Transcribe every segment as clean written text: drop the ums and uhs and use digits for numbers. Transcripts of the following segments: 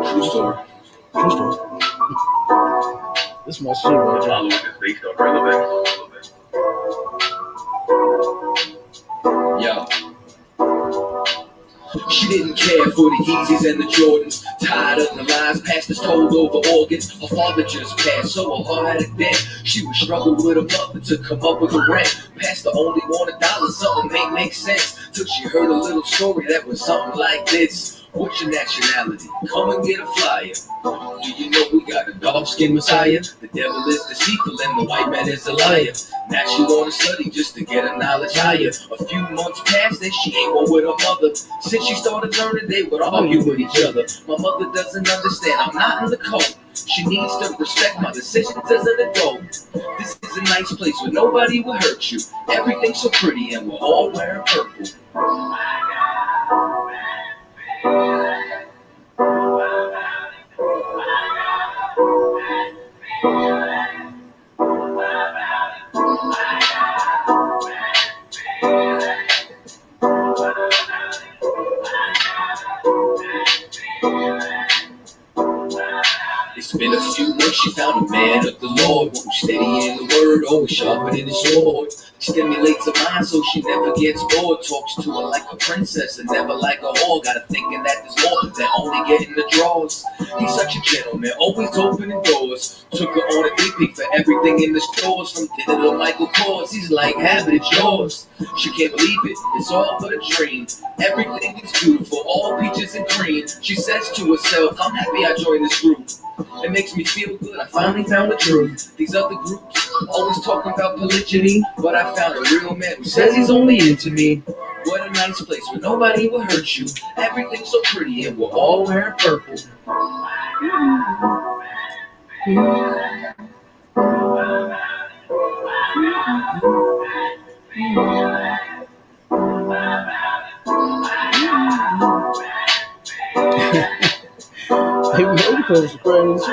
True story. True story. This is my shit right Following is based on relevance. Yo. She didn't care for the Yeezys and the Jordans. Tired of the lies, pastors told over organs. Her father just passed, so her heart had a dent. She would struggle with her mother to come up with the rent. Pastor only wanted $1, something make sense. Till she heard a little story that was something like this. What's your nationality? Come and get a flyer. Do you know we got a dark-skinned Messiah? The devil is deceitful and the white man is a liar. Now she wanna study just to get her knowledge higher. A few months passed and she ain't one with her mother. Since she started learning, they would argue with each other. My mother doesn't understand, I'm not in the code. She needs to respect my decisions as an adult. This is a nice place where nobody will hurt you. Everything's so pretty and we're all wearing purple. It's been a few months, she found a man of the Lord, who's steady in the word, always sharper than his sword. Stimulates her mind so she never gets bored. Talks to her like a princess and never like a whore. Got her thinking that there's more than only getting the draws. He's such a gentleman, always opening doors. Took her on a EP for everything in the stores, from dinner to Michael Kors. He's like, have it, it's yours. She can't believe it, it's all but a dream. Everything is beautiful, all peaches and cream. She says to herself, I'm happy I joined this group. It makes me feel good, I finally found the truth. These other groups always talking about polygyny, but I found a real man who says he's only into me. What a nice place where nobody will hurt you. Everything's so pretty and we're all wearing purple. Hey, we know because it's crazy.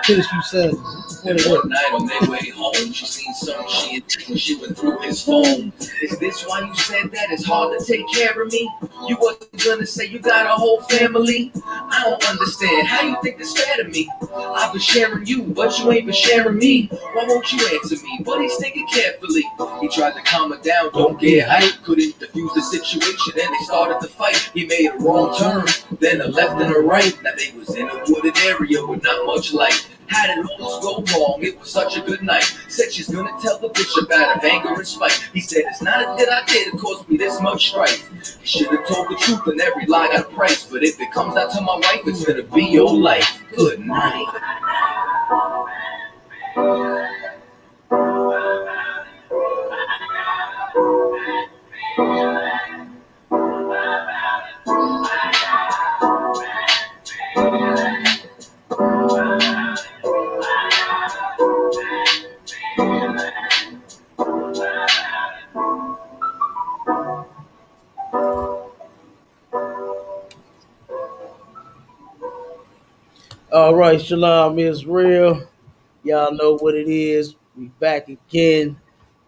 Tennis shoe sandals. And one night on their way home, she seen something she had when she went through his phone. Is this why you said that it's hard to take care of me? You wasn't gonna say you got a whole family? I don't understand how you think it's fair to me. I've been sharing you, but you ain't been sharing me. Why won't you answer me? But he's thinking carefully. He tried to calm her down, don't get hyped. Couldn't diffuse the situation, and they started to fight. He made a wrong turn, then a left and a right. Now they was in a wooded area with not much light. How did almost go wrong? It was such a good night. Said she's gonna tell the bishop out of anger and spite. He said it's not a that I did that caused me this much strife. He should have told the truth and every lie got a price. But if it comes out to my wife, it's gonna be your life. Good night. All right, Shalom is real. Y'all know what it is. We back again.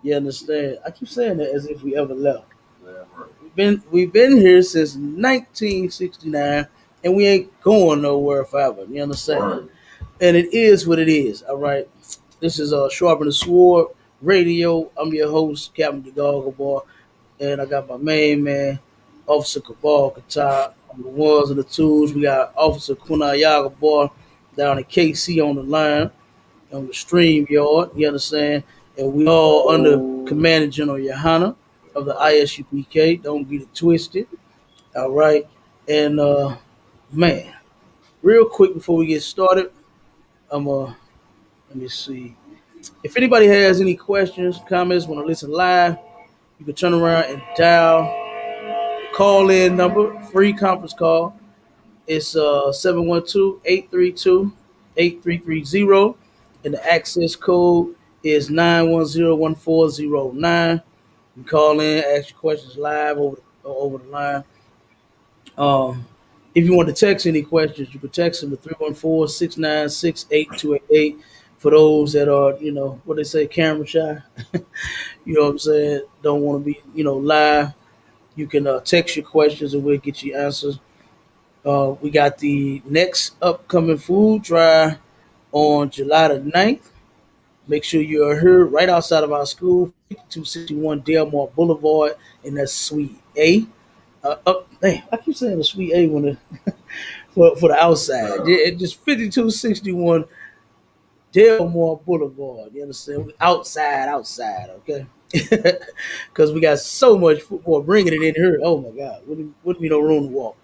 You understand? I keep saying that as if we ever left. We've been here since 1969, and we ain't going nowhere forever. You understand? And it is what it is. All right. This is Sharpen the Sword Radio. I'm your host, Captain DeGargobar, and I got my main man, Officer Cabal Qatar. On the ones and the twos, we got Officer Kunayaga Bar down in KC on the line, on the stream yard, you understand? And we all under Commander General Yohana of the ISUPK. Don't get it twisted. All right. And man, real quick before we get started, let me see. If anybody has any questions, comments, want to listen live, you can turn around and dial call in number, free conference call. It's 712-832-8330, and the access code is 9101409. You call in, ask your questions live over the line. If you want to text any questions, you can text them to 314-696-8288 for those that are, what they say, camera shy. You know what I'm saying? Don't want to be, live. You can text your questions and we'll get you answers. We got the next upcoming food drive on July the 9th. Make sure you are here right outside of our school, 5261 Delmar Boulevard, and that's Suite A. Hey, I keep saying the Suite A when for the outside. Yeah, just 5261 Delmar Boulevard. You understand? Outside, okay? Because we got so much football bringing it in here. Oh my God, wouldn't be no room to walk.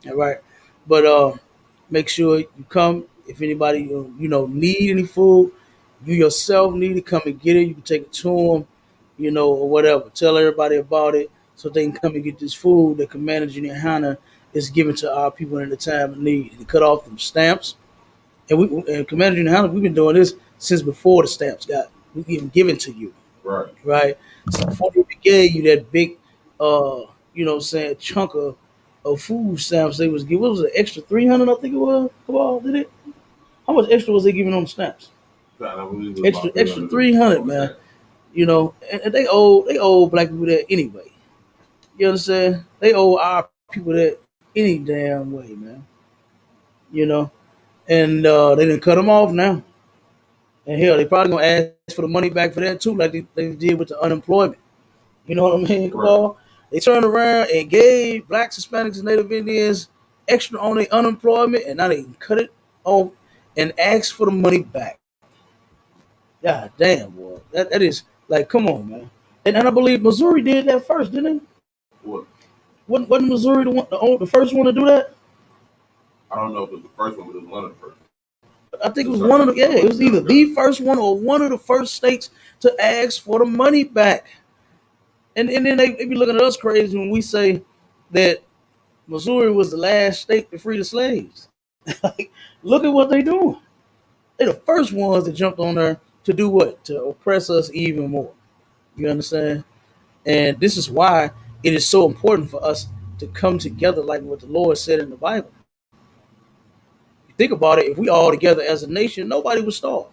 All right, but make sure you come. If anybody need any food, you yourself need to come and get it. You can take it to them, or whatever. Tell everybody about it so they can come and get this food that Commander Junior Hanna is giving to our people in the time of need. To cut off them stamps, and Commander Junior Hanna, we've been doing this since before the stamps got we even given to you. Right. So before they gave you that big, chunk of food stamps, they was giving. What was it, extra 300? I think it was. Come on, did it? How much extra was they giving on the stamps? Extra 300, man. And they owe black people that anyway. You understand? They owe our people that any damn way, man. And they didn't cut them off now. And hell, they probably gonna ask for the money back for that too, like they did with the unemployment. You know what I mean? Come on. They turned around and gave blacks, Hispanics, and Native Indians extra on their unemployment, and now they can cut it off and ask for the money back. God damn, boy. That is like, come on, man. And I believe Missouri did that first, didn't they? What? Wasn't Missouri the first one to do that? I don't know if it was the first one, but it was one of the first. I think it was one of the it was either the first one or one of the first states to ask for the money back. And then they be looking at us crazy when we say that Missouri was the last state to free the slaves. Like, look at what they doing. They're the first ones that jumped on there to do what? To oppress us even more. You understand? And this is why it is so important for us to come together like what the Lord said in the Bible. Think about it, if we all together as a nation, nobody would starve.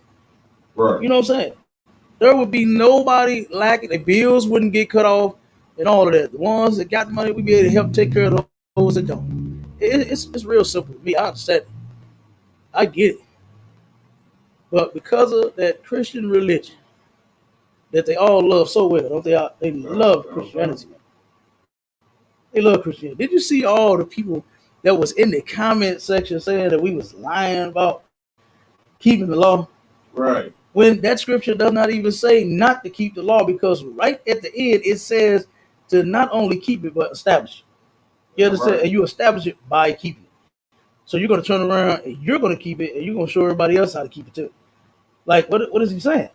Right. You know what I'm saying? There would be nobody lacking. The bills wouldn't get cut off and all of that. The ones that got the money, we'd be able to help take care of those that don't. It's real simple to me. I understand it. I get it. But because of that Christian religion that they all love so well, don't they? They love Christianity. They love Christianity. Did you see all the people that was in the comment section saying that we was lying about keeping the law? Right. When that scripture does not even say not to keep the law, because right at the end it says to not only keep it but establish it. You understand? Right. And you establish it by keeping it. So you're going to turn around and you're going to keep it, and you're going to show everybody else how to keep it too. Like, what is he saying?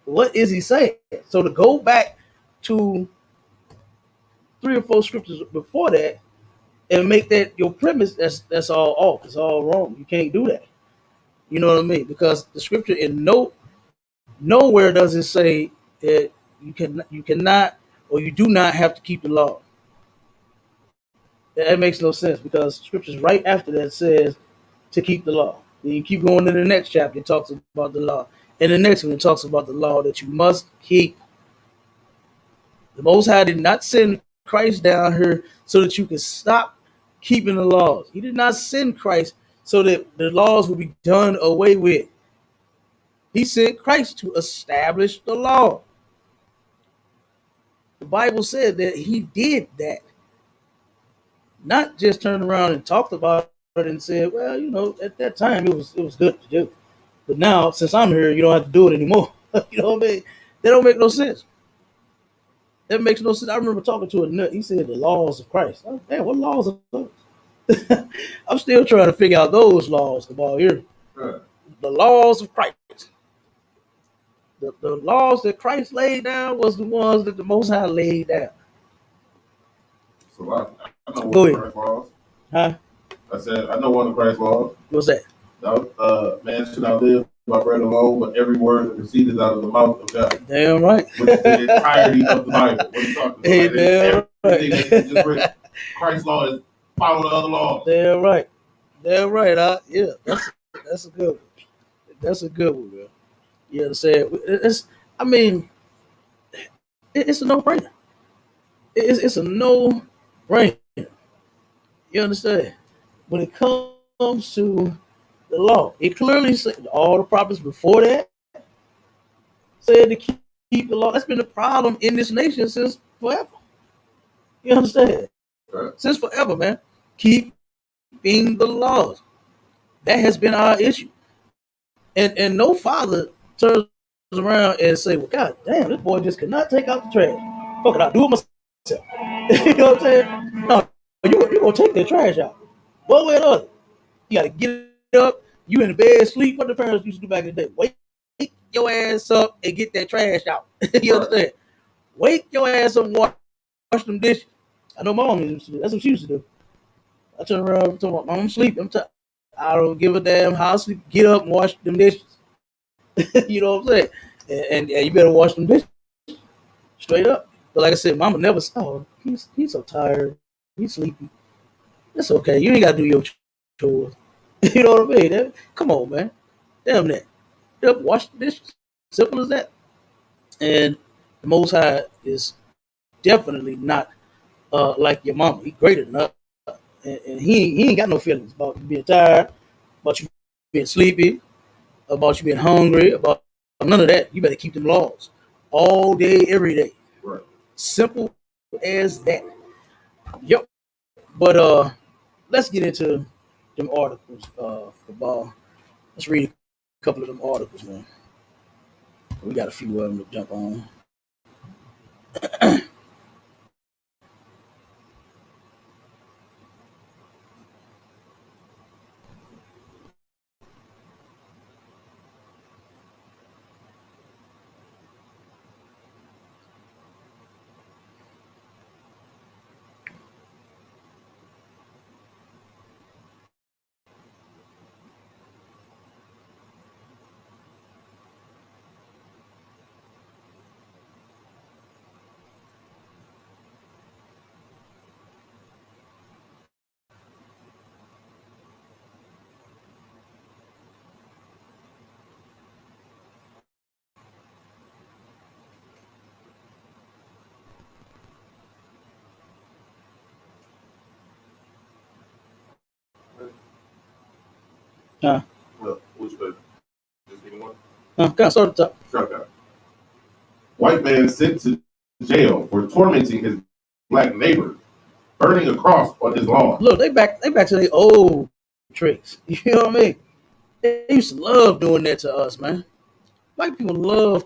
What is he saying? So to go back to 3 or 4 scriptures before that and make that your premise, that's all off. It's all wrong. You can't do that. You know what I mean? Because the scripture in nowhere does it say that you cannot or you do not have to keep the law. That makes no sense, because scriptures right after that says to keep the law. Then you keep going to the next chapter, it talks about the law. And the next one, it talks about the law that you must keep. The Most High did not send Christ down here so that you can stop keeping the laws. He did not send Christ so that the laws will be done away with. He sent Christ to establish the law. The Bible said that he did that. Not just turned around and talked about it and said, well, at that time it was good to do. But now, since I'm here, you don't have to do it anymore. You know what I mean? That don't make no sense. That makes no sense. I remember talking to a nut. He said the laws of Christ. Man, what laws are those? I'm still trying to figure out those laws. Come on here. Right. The laws of Christ. The laws that Christ laid down was the ones that the Most High laid down. So I know Go one ahead. of Christ's laws. Huh? I said, I know one of Christ's laws. What's that? Man should not live by bread alone, but every word that proceeded out of the mouth of God. Damn right. Which is the entirety of the Bible. What are you talking about? Hey, damn everything right. that you just read. Christ's law is follow the other laws. Damn right. Damn right. Yeah, that's a good one. That's a good one, man. You understand? It's a no-brainer. It's a no brainer. You understand? When it comes to the law, it clearly said all the prophets before that said to keep the law. That's been the problem in this nation since forever. You understand? Right. Since forever, man. Keeping the laws. That has been our issue. And no father turns around and say, well, God damn, this boy just could not take out the trash. Fuck it, I'll do it myself. You know what I'm saying? No, you gonna take that trash out. One way or the other. You gotta get up, you in the bed, sleep. What the parents used to do back in the day. Wake your ass up and get that trash out. You understand? Wake your ass up and wash them dishes. I know my mom used to do. That's what she used to do. I turn around and tell my mom, I'm sleeping. I don't give a damn how I sleep. Get up and wash them dishes. You know what I'm saying? And you better wash them dishes straight up. But like I said, mama never saw. He's so tired. He's sleepy. That's okay. You ain't gotta do your chores. You know what I mean? Come on, man. Damn that. Get up, wash the dishes. Simple as that. And the Most High is definitely not like your mama. He greater than us. And he ain't got no feelings about you being tired, about you being sleepy, about you being hungry, about none of that. You better keep them laws all day, every day. Right. Simple as that. Yep. But let's get into them articles. Let's read a couple of them articles, man. We got a few of them to jump on. Huh? Look, which one? Just give me one. Kind of start at the top. Sure. White man sent to jail for tormenting his black neighbor, burning a cross on his lawn. Look, they back to the old tricks. You know what I mean? They used to love doing that to us, man. White people love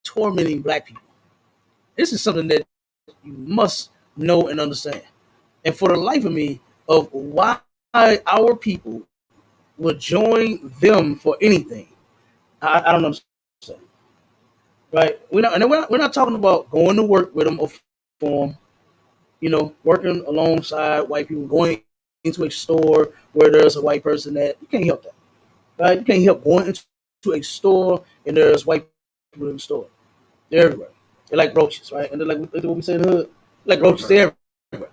tormenting black people. This is something that you must know and understand. And for the life of me, of why our people would join them for anything, I don't understand. Right? We're not talking about going to work with them or for them. You know, working alongside white people, going into a store where there's a white person that you can't help that. Right? You can't help going into a store and there's white people in the store. They're everywhere. They're like roaches, right? And they're like what we say in the hood. Like roaches, they're everywhere.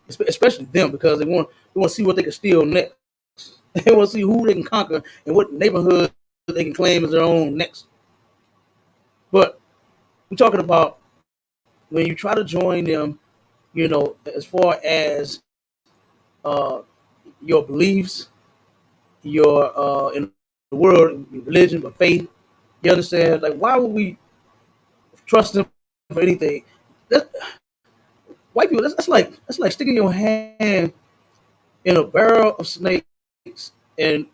Especially them because they want to see what they can steal next. They want to see who they can conquer and what neighborhood they can claim as their own next. But we're talking about when you try to join them, you know, as far as uh, your beliefs, your in the world, your religion, your faith. You understand? Like, why would we trust them for anything? That, white people, that's like sticking your hand in a barrel of snakes and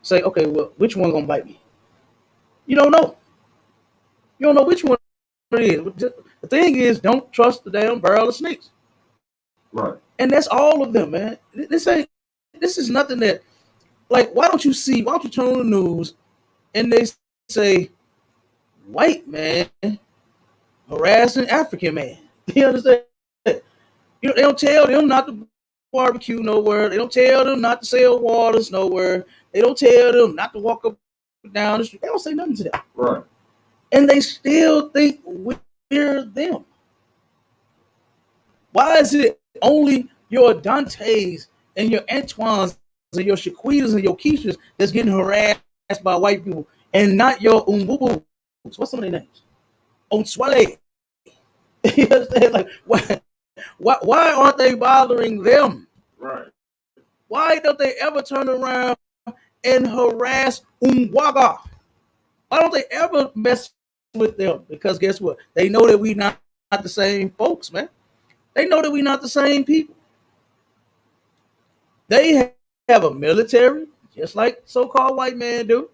say, okay, well, which one gonna bite me? You don't know. You don't know which one it is. The thing is, don't trust the damn barrel of snakes. Right. And that's all of them, man. This is nothing that, like, why don't you turn on the news and they say white man harassing African man? You understand? You know, they don't tell them not to barbecue nowhere. They don't tell them not to sell waters nowhere. They don't tell them not to walk up and down the street. They don't say nothing to them. Right. And they still think we're them. Why is it only your Dantes and your Antoines and your Shaquitas and your Keishas that's getting harassed by white people and not your Umbubus? What's some of their names? Onswale. You understand? Like, what? Why aren't they bothering them? Right. Why don't they ever turn around and harass Umwaga? Why don't they ever mess with them? Because guess what? They know that we not the same folks, man. They know that we not the same people. They have a military, just like so-called white men do.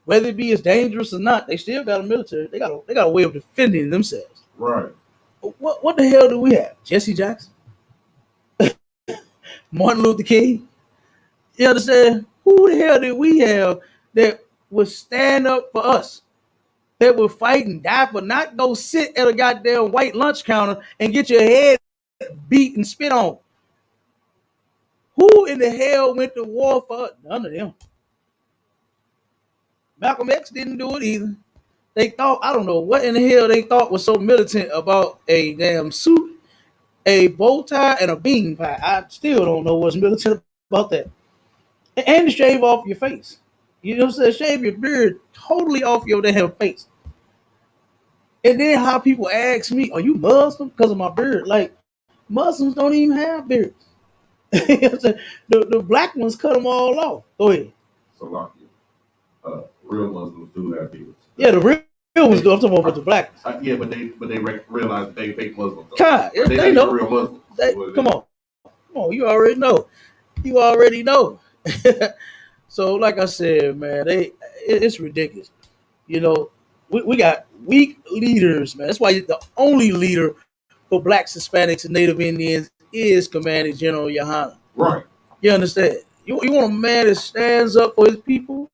Whether it be as dangerous or not, they still got a military. They got a way of defending themselves. Right. What the hell do we have? Jesse Jackson, Martin Luther King. You understand? Who the hell did we have that would stand up for us? That would fight and die for not go sit at a goddamn white lunch counter and get your head beat and spit on. Who in the hell went to war for us? None of them. Malcolm X didn't do it either. They thought, I don't know what in the hell they thought was so militant about a damn suit, a bow tie, and a bean pie. I still don't know what's militant about that. And to shave off your face. You know what I'm saying? Shave your beard totally off your damn face. And then how people ask me, are you Muslim? Because of my beard. Like, Muslims don't even have beards. the black ones cut them all off. Go ahead. So like real Muslims do have beards. Yeah, the real ones do. I'm talking about the black ones. Yeah, but they realize that they fake Muslims. God, they know. Real Muslims. Come on, you already know. You already know. So, like I said, man, it's ridiculous. You know, we got weak leaders, man. That's why the only leader for blacks, Hispanics, and Native Indians is Commanding General Yohana. Right. You understand? You want a man that stands up for his people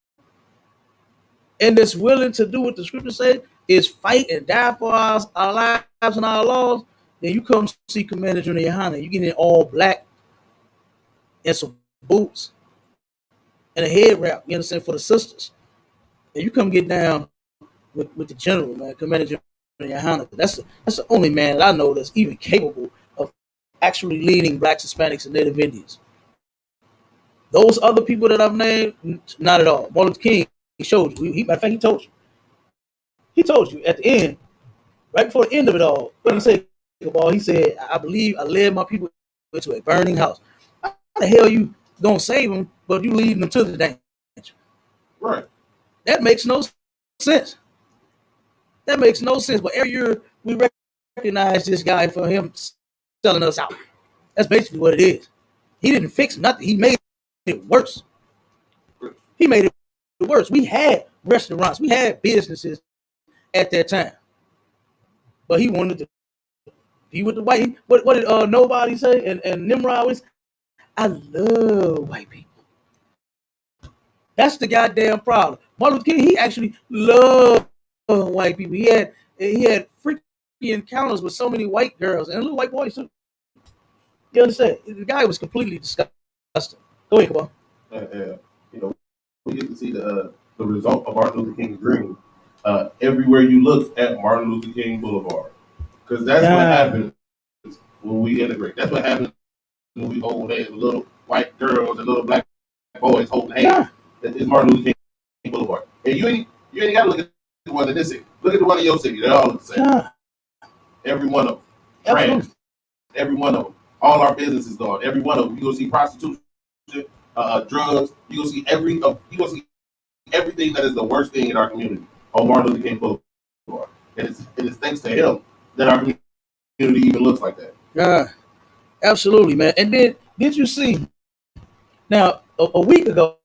and that's willing to do what the scriptures say is fight and die for our lives and our laws, then you come see Commander General Yohana. You get in all black and some boots and a head wrap, you understand, for the sisters. And you come get down with the general, man, Commander General Yohana. That's the only man that I know that's even capable of actually leading blacks, Hispanics, and Native Indians. Those other people that I've named, not at all. Martin Luther King, he showed you. Matter of fact, he told you. He told you at the end, right before the end of it all, what he said, he said, I believe I led my people into a burning house. How the hell you gonna save them, but you leading them to the danger? Right. That makes no sense. That makes no sense. But every year we recognize this guy for him selling us out. That's basically what it is. He didn't fix nothing. He made it worse. He made it worse. We had restaurants. We had businesses at that time. But he wanted to be with the white. What did nobody say? And Nimrod was, I love white people. That's the goddamn problem. Martin Luther King, he actually loved white people. He had freaky encounters with so many white girls and little white boys too. You understand? The guy was completely disgusting. Go ahead, come on. You know, we get to see the result of Martin Luther King's dream everywhere you look at Martin Luther King Boulevard, because that's what happens when we integrate. That's what happens when we hold hands with little white girls and little black boys holding hands. It's Martin Luther King Boulevard, and you ain't got to look at the one in this city. Look at the one in your city. They all look the same. Every one of them. Trans. Every one of them. All our businesses gone. Every one of them. You gonna see prostitution, drugs. You gonna see everything that is the worst thing in our community on Martin Luther King Boulevard. And it's thanks to him that our community even looks like that. Yeah, absolutely, man. And then did you see? Now a week ago,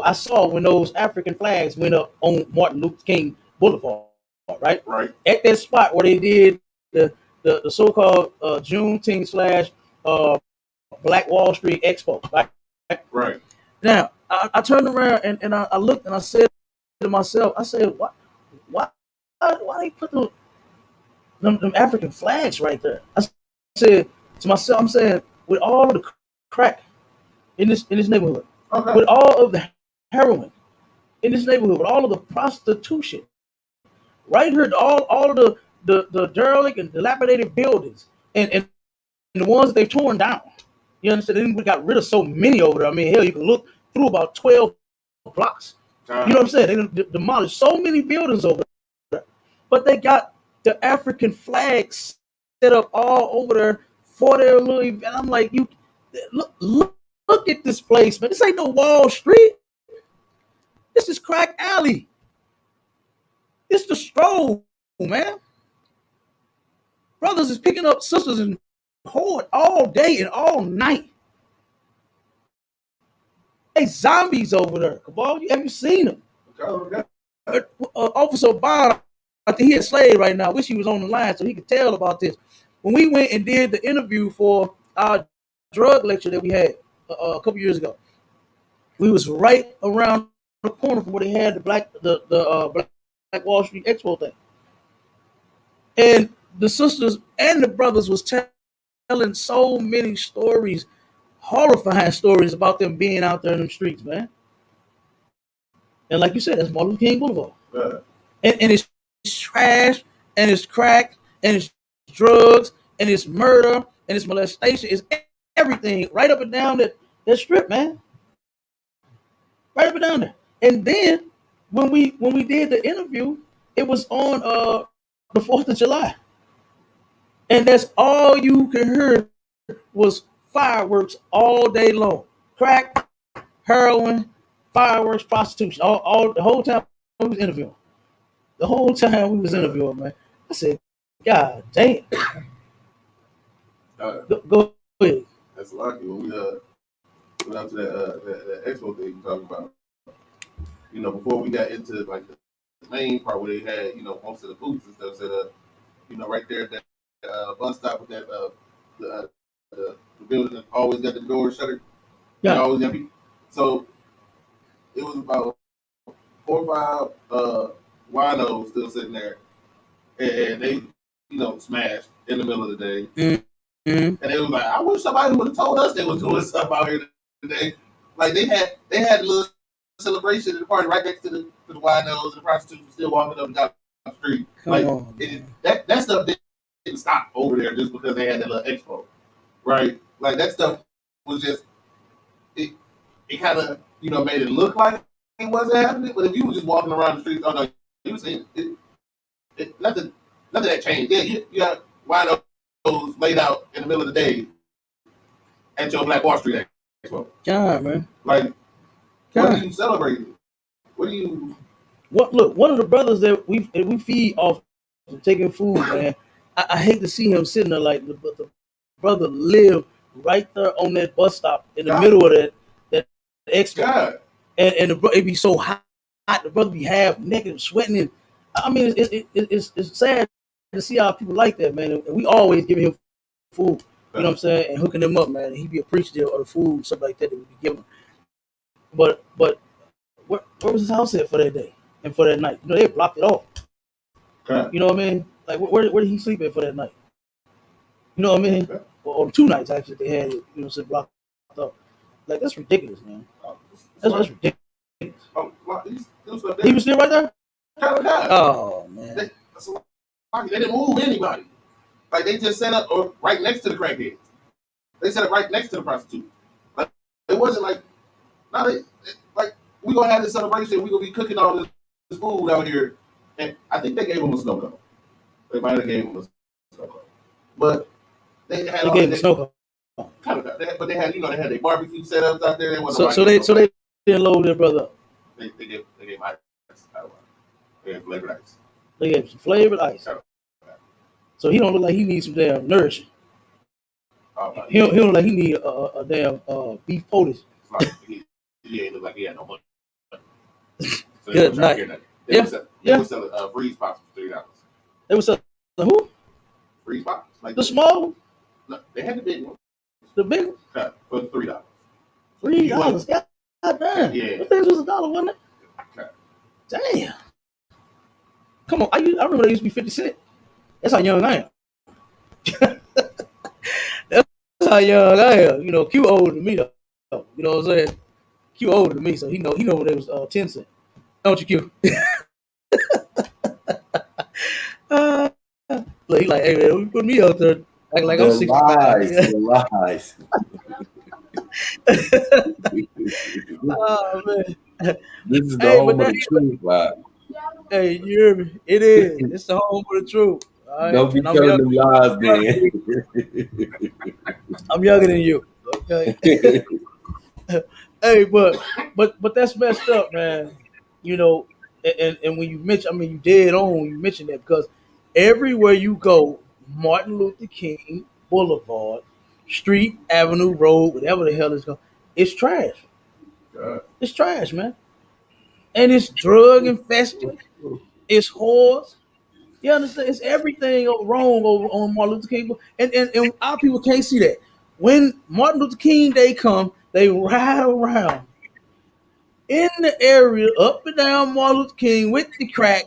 I saw when those African flags went up on Martin Luther King Boulevard, right? Right. At that spot where they did the so-called Juneteenth / Black Wall Street Expo, right? Right. Now I turned around and I looked and I said to myself, I said, why they put them African flags right there? I said to myself, I'm saying, with all of the crack in this neighborhood, with all of the heroin in this neighborhood, with all of the prostitution, right here, all of the derelict and dilapidated buildings and the ones that they've torn down. You understand? Then we got rid of so many over there. I mean, hell, you can look through about 12 blocks. You know what I'm saying? They demolished so many buildings over there. But they got the African flags set up all over there for their little event. I'm like, you look at this place, man. This ain't no Wall Street. This is crack alley. It's the stroll, man. Brothers is picking up sisters and hoard all day and all night. They zombies over there. Cabal, have you seen them? Officer Bond, I think he a slave right now. Wish he was on the line so he could tell about this. When we went and did the interview for our drug lecture that we had a couple years ago, we was right around the corner from where they had the Black Wall Street Expo thing, and the sisters and the brothers was telling so many stories, horrifying stories about them being out there in the streets, man. And like you said, that's Martin Luther King Boulevard. Right. And it's trash, and it's crack, and it's drugs, and it's murder, and it's molestation. It's everything right up and down that strip, man. Right up and down there. And then when we did the interview, it was on the 4th of July. And that's all you could hear was fireworks all day long. Crack, heroin, fireworks, prostitution. All the whole time we was interviewing. The whole time we was interviewing, man. I said, God damn. Go ahead. That's lucky when we went out to that expo thing you talking about. You know, before we got into like the main part where they had, you know, most of the booths and stuff set up, you know, right there at that bus stop with that the building that always got the doors shuttered. Yeah. Always empty. So it was about 4 or 5 winos still sitting there, and they, you know, smashed in the middle of the day. Mm-hmm. And they was like, I wish somebody would have told us they was doing something out here today. Like they had a little celebration at the party right next to the winos, and the prostitutes still walking up and down the street. That stuff didn't stop over there just because they had that little expo, right? Like that stuff was just it kind of, you know, made it look like it wasn't happening. But if you were just walking around the street, oh no, you were seeing it. Nothing that changed. Yeah, you got winos laid out in the middle of the day at your Black Wall Street expo. God, man. Like, what are you celebrating? What do you? Look, one of the brothers that we feed off taking food, man. I hate to see him sitting there like, but the brother lived right there on that bus stop in the middle of that expo. God. And it be so hot, the brother be half naked, sweating. And I mean, it's sad to see how people like that, man. And we always give him food, you know what I'm saying, and hooking him up, man. And he be appreciative of the food, stuff like that we be giving him. But where was his house at for that day and for that night? You know, they blocked it off. Okay. You know what I mean? Like, where did he sleep at for that night? You know what I mean? Okay. Or 2 nights actually they had it, you know, so blocked off. Like, that's ridiculous, man. That's ridiculous. He was still right there? Oh, man. They didn't move anybody. Like, they just set up right next to the crackheads. They set up right next to the prostitute. Like, it wasn't like, like, we're going to have this celebration. We're going to be cooking all this food out here. And I think they gave them a snow cone. They might have gave them a snow cone. But they gave them a snow cone. Kind of, but they had their barbecue setups out there. So they didn't load their brother up. They gave ice. They gave flavored ice. They gave some flavored ice. So he don't look like he needs some damn nourishing. He don't look like he need a damn beef potato. He ain't look like he had no money. So good night. They were selling freeze pops for $3. They were selling who? Freeze pops. Like the small? No, they had the big ones. The big ones? For $3. $3? God damn. Yeah. I think it was $1, wasn't it? Okay. Damn. Come on. I remember they used to be 50 cents. That's how young I am. That's how young I am. You know, Q older than me though. You know what I'm saying? Q older than me, so he know when it was 10 cents. Don't you, Q? Look, he like, hey man, put me out there like I'm 65. Lies. Oh man. This is the home of the truth, wow. Hey, you hear me? It is. It's the home of the truth. All right, Don't be and I'm telling younger. them lies, I'm younger than you. Okay. then. Hey, but that's messed up, man. You know, and when you mention, I mean, you dead on when you mention that because everywhere you go, Martin Luther King Boulevard, Street, Avenue, Road, whatever the hell it's called, it's trash. It's trash, man, and it's drug infested. It's whores. You understand? It's everything wrong over on Martin Luther King, and our people can't see that. When Martin Luther King Day come, they ride around in the area up and down Martin Luther King with the crack,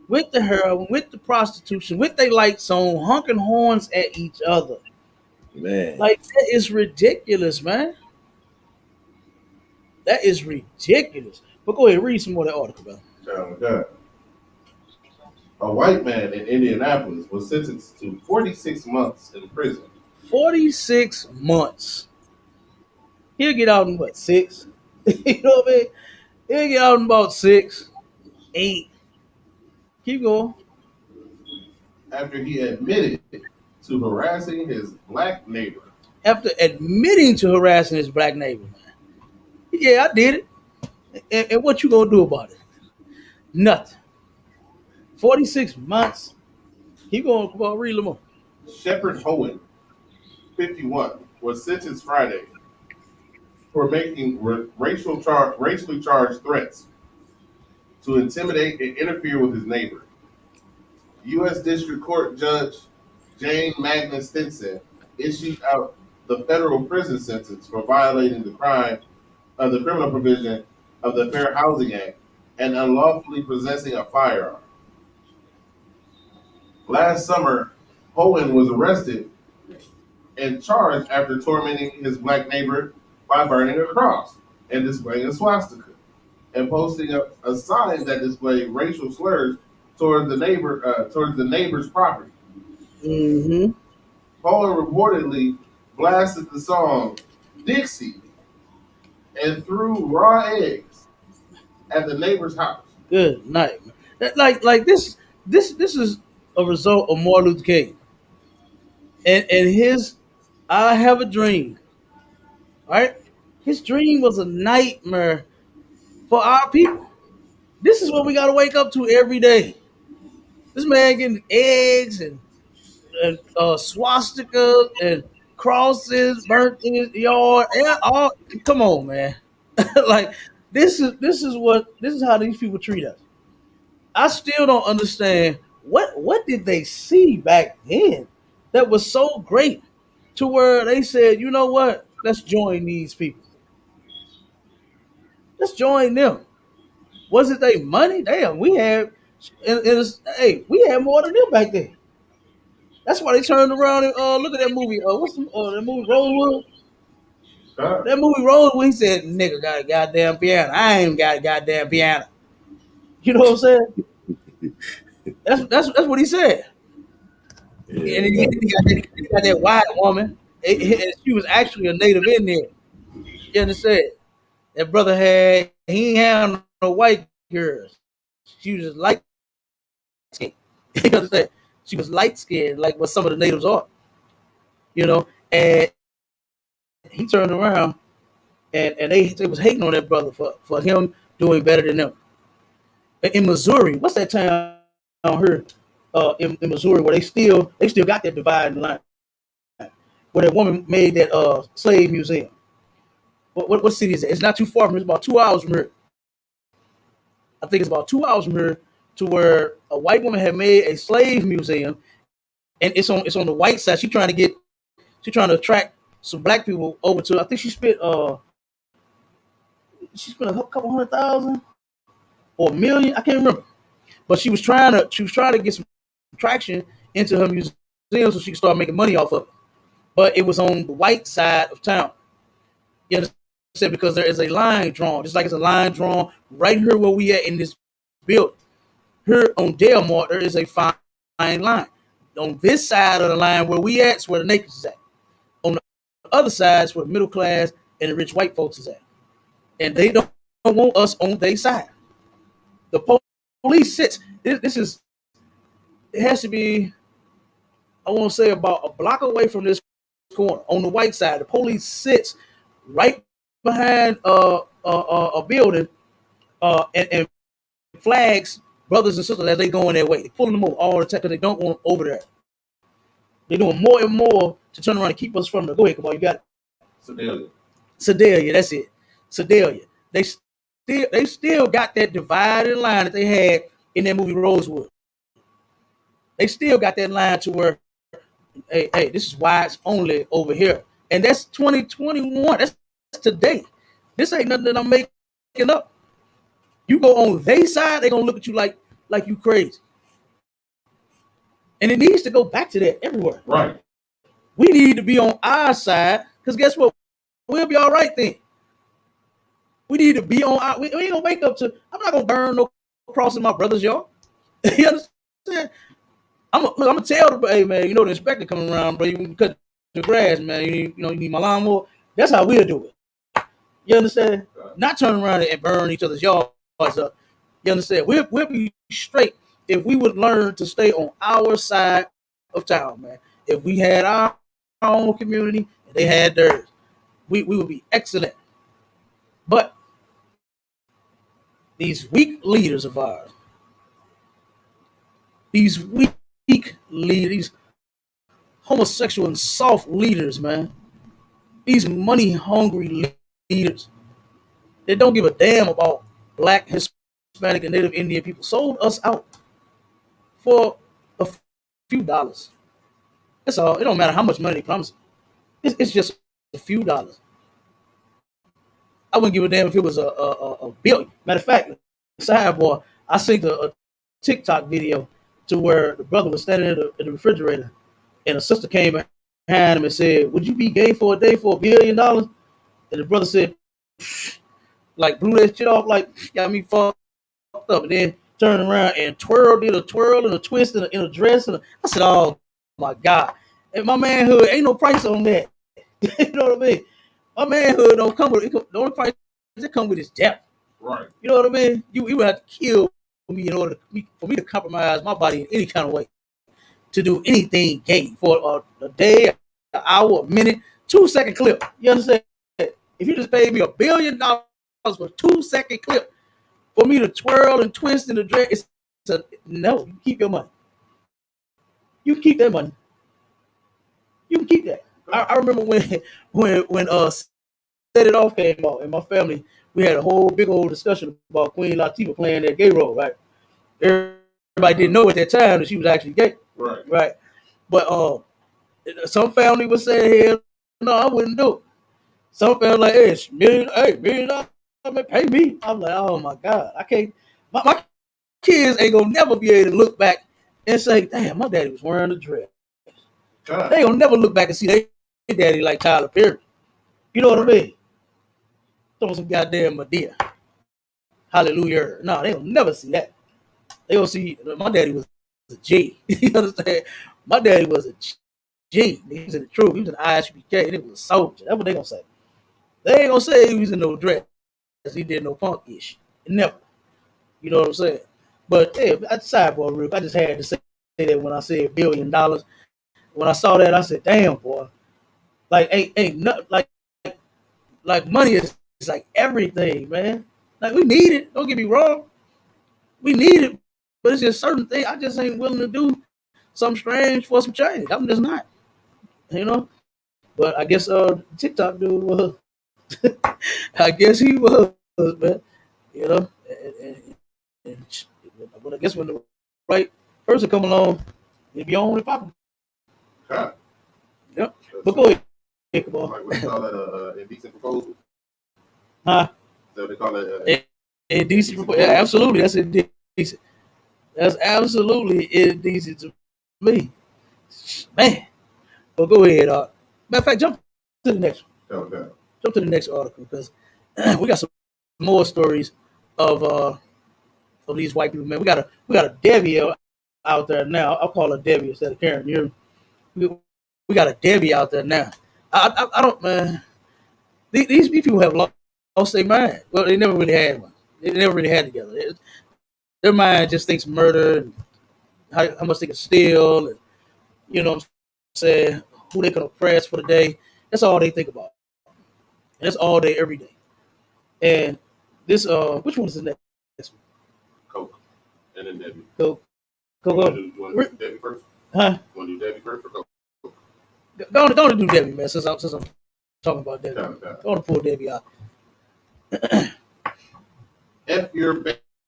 with the heroin, with the prostitution, with their lights on, honking horns at each other. Man, Like that is ridiculous, man. That is ridiculous. But go ahead, read some more of that article, bro. Oh my God. A white man in Indianapolis was sentenced to 46 months in prison. 46 months. He'll get out in what, six? You know what I mean? He'll get out in about six, eight. Keep going. After he admitted to harassing his black neighbor. After admitting to harassing his black neighbor, man. Yeah, I did it. And what you gonna do about it? Nothing. 46 months. Keep going. Come on, read them more. Shepard Hohen, 51, was sentenced Friday for making racially charged threats to intimidate and interfere with his neighbor. U.S. District Court Judge Jane Magnus Stinson issued out the federal prison sentence for violating the criminal provision of the Fair Housing Act and unlawfully possessing a firearm. Last summer, Hohen was arrested and charged after tormenting his black neighbor by burning a cross and displaying a swastika and posting up a sign that displayed racial slurs towards the neighbor's property. Mm-hmm. Hohen reportedly blasted the song "Dixie" and threw raw eggs at the neighbor's house. Good night. Like this is a result of Martin Luther King and his I have a dream. Right? His dream was a nightmare for our people. This is what we gotta wake up to every day. This man getting eggs and swastika and crosses burnt in his yard. And all, come on, man. Like this is how these people treat us. I still don't understand what did they see back then that was so great to where they said, you know what? Let's join these people. Let's join them. Was it they money? Damn, we had hey, we had more than them back then. That's why they turned around and look at that movie. What's that movie Rosewood? God. That movie Rosewood. He said, "Nigga got a goddamn piano. I ain't got a goddamn piano." You know what I'm saying? That's what he said. And yeah, then he got that white woman. And she was actually a native Indian. You understand? That brother he ain't have no white girls. She was just light skinned. You understand? She was light skinned, like what some of the natives are. You know, and he turned around and they was hating on that brother for him doing better than them. In Missouri, what's that town here in Missouri where they still got that dividing line where that woman made that slave museum. What city is it? It's not too far from here. It's about 2 hours from here. I think it's about 2 hours from here to where a white woman had made a slave museum, and it's on the white side. She's trying to attract some black people over to. I think she spent a couple 100,000 or a million. I can't remember, but she was trying to get some traction into her museum so she could start making money off of it. But it was on the white side of town. You understand? Because there is a line drawn, just like it's a line drawn right here where we at in this building. Here on Delmar, there is a fine line. On this side of the line where we at is where the natives is at. On the other side is where the middle class and the rich white folks is at. And they don't want us on their side. The police sits. This is. It has to be. I want to say about a block away from this corner on the white side. The police sits right behind a building and flags brothers and sisters as they going their way. They pulling them over all the time because they don't want them over there. They're doing more and more to turn around and keep us from the. Go ahead, come on, you got it. Sedalia, that's it. Sedalia. They still got that dividing line that they had in that movie Rosewood. They still got that line to where, hey, this is why it's only over here. And that's 2021. That's today. This ain't nothing that I'm making up. You go on their side, they're gonna look at you like you crazy. And it needs to go back to that everywhere. Right. We need to be on our side, because guess what? We'll be all right then. We need to be on our. We ain't gonna wake up to. I'm not gonna burn no cross in my brother's yard. You understand? I'm gonna tell the, hey man, you know the inspector coming around, bro. You can cut the grass, man. You need my lawnmower. That's how we'll do it. You understand? Right. Not turn around and burn each other's yards up. You understand? We'll be straight if we would learn to stay on our side of town, man. If we had our own community and they had theirs, we would be excellent. But these weak leaders of ours, these weak leaders, these homosexual and soft leaders, man, these money hungry leaders, they don't give a damn about black, Hispanic, and Native Indian people, sold us out for a few dollars. That's all. It don't matter how much money they promise. It's just a few dollars. I wouldn't give a damn if it was a billion. Matter of fact, sidebar, I seen a TikTok video to where the brother was standing in the refrigerator, and a sister came behind him and said, "Would you be gay for a day for $1 billion?" And the brother said, like blew that shit off, like got me fucked up, and then turned around and did a twirl and a twist in a dress. And I said, "Oh my God!" And my manhood ain't no price on that. You know what I mean? My manhood don't come with the only price that come with is death. Right. You know what I mean? You would have to kill me in order for me to compromise my body in any kind of way to do anything gay for a day, an hour, a minute, 2-second clip. You understand? If you just paid me $1 billion for a 2-second clip for me to twirl and twist in the dress, no. You keep your money. You keep that money. You can keep that. I remember when Set It Off came out in my family, we had a whole big old discussion about Queen Latifah playing that gay role, right? Everybody didn't know at that time that she was actually gay. Right. But some family was saying, hell, no, I wouldn't do it. Some family like, hey, $1 million, pay me. I'm like, oh my God, I can't. My kids ain't gonna never be able to look back and say, damn, my daddy was wearing a dress. God. They gonna never look back and see their daddy like Tyler Perry. You know what I mean? Throw some goddamn Medea. Hallelujah. No, they don't never see that. They gonna see my daddy was a G. You understand? My daddy was a G. He was in the truth. He was in the ISBK. He was a soldier. That's what they gonna say. They ain't gonna say he was in no dress. He did no punk ish. Never. You know what I'm saying? But hey, I sidebar real. I just had to say that when I said $1 billion. When I saw that, I said, damn, boy. Like ain't nothing like money is like everything, man. Like we need it. Don't get me wrong. We need it, but it's just certain things I just ain't willing to do something strange for some change. I'm just not. You know? But I guess TikTok dude was I guess he was, man. You know? But I guess when the right person come along, it be on and popping. Huh. Yep. But go ahead. Come on. Like what they call that indecent proposal? Huh? So they call it indecent proposal. Yeah, absolutely. That's indecent. That's absolutely indecent to me. Man. But go ahead. Matter of fact, jump to the next one. Okay. Jump to the next article because we got some more stories of these white people, man. We got a Debbie out there now. I'll call her Debbie instead of Karen. We got a Debbie out there now. I don't, man. These people have lost their mind. Well, they never really had one. They never really had together. Their mind just thinks murder and how much they can steal, and you know what I'm saying, who they can oppress for the day. That's all they think about. And that's all day, every day. And this, which one is the next one? Coke. And then Debbie. Coke. You want to do Debbie first? Huh? You want to do Debbie first or Coke? Go on do Debbie, man, since I'm talking about Debbie. Go on pull Debbie out. F your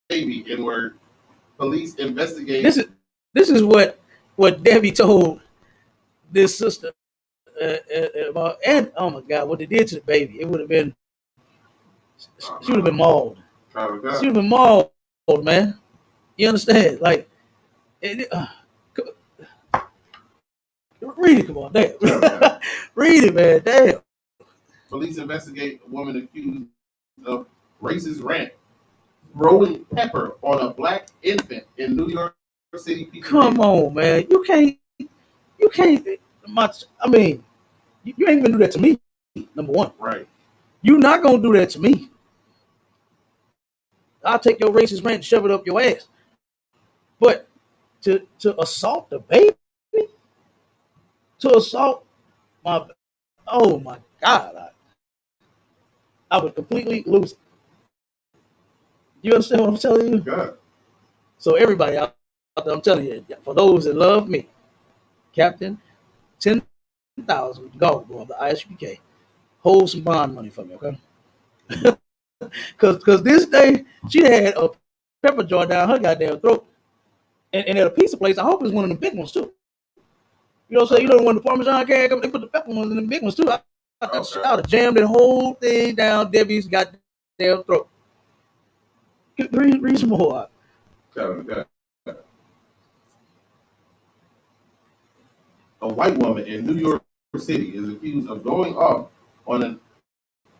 baby, N-word. Police investigate. This is what Debbie told this sister about, and oh my God, what they did to the baby. It would have been, she would have been mauled. She would have been mauled, man. You understand? Like, read it, come on, damn. Read it, man, damn. Police investigate a woman accused of racist rant, throwing pepper on a black infant in New York City. Come on, man. You can't, I mean, you ain't gonna do that to me, number one. Right. You're not gonna do that to me. I'll take your racist rant and shove it up your ass. But to assault the baby, to assault oh my God, I would completely lose it. You understand what I'm telling you? Good. So everybody out there, I'm telling you, for those that love me, Captain, 10,000 gold of the ISPK, hold some bond money for me, okay? Cause this day she had a pepper jar down her goddamn throat, and at a pizza place. I hope it's one of the big ones too. You know what I'm saying? You know when the Parmesan can come, they put the pepper ones in the big ones too. I would have jammed the whole thing down Debbie's goddamn throat. Read some more. A white woman in New York City is accused of going off on an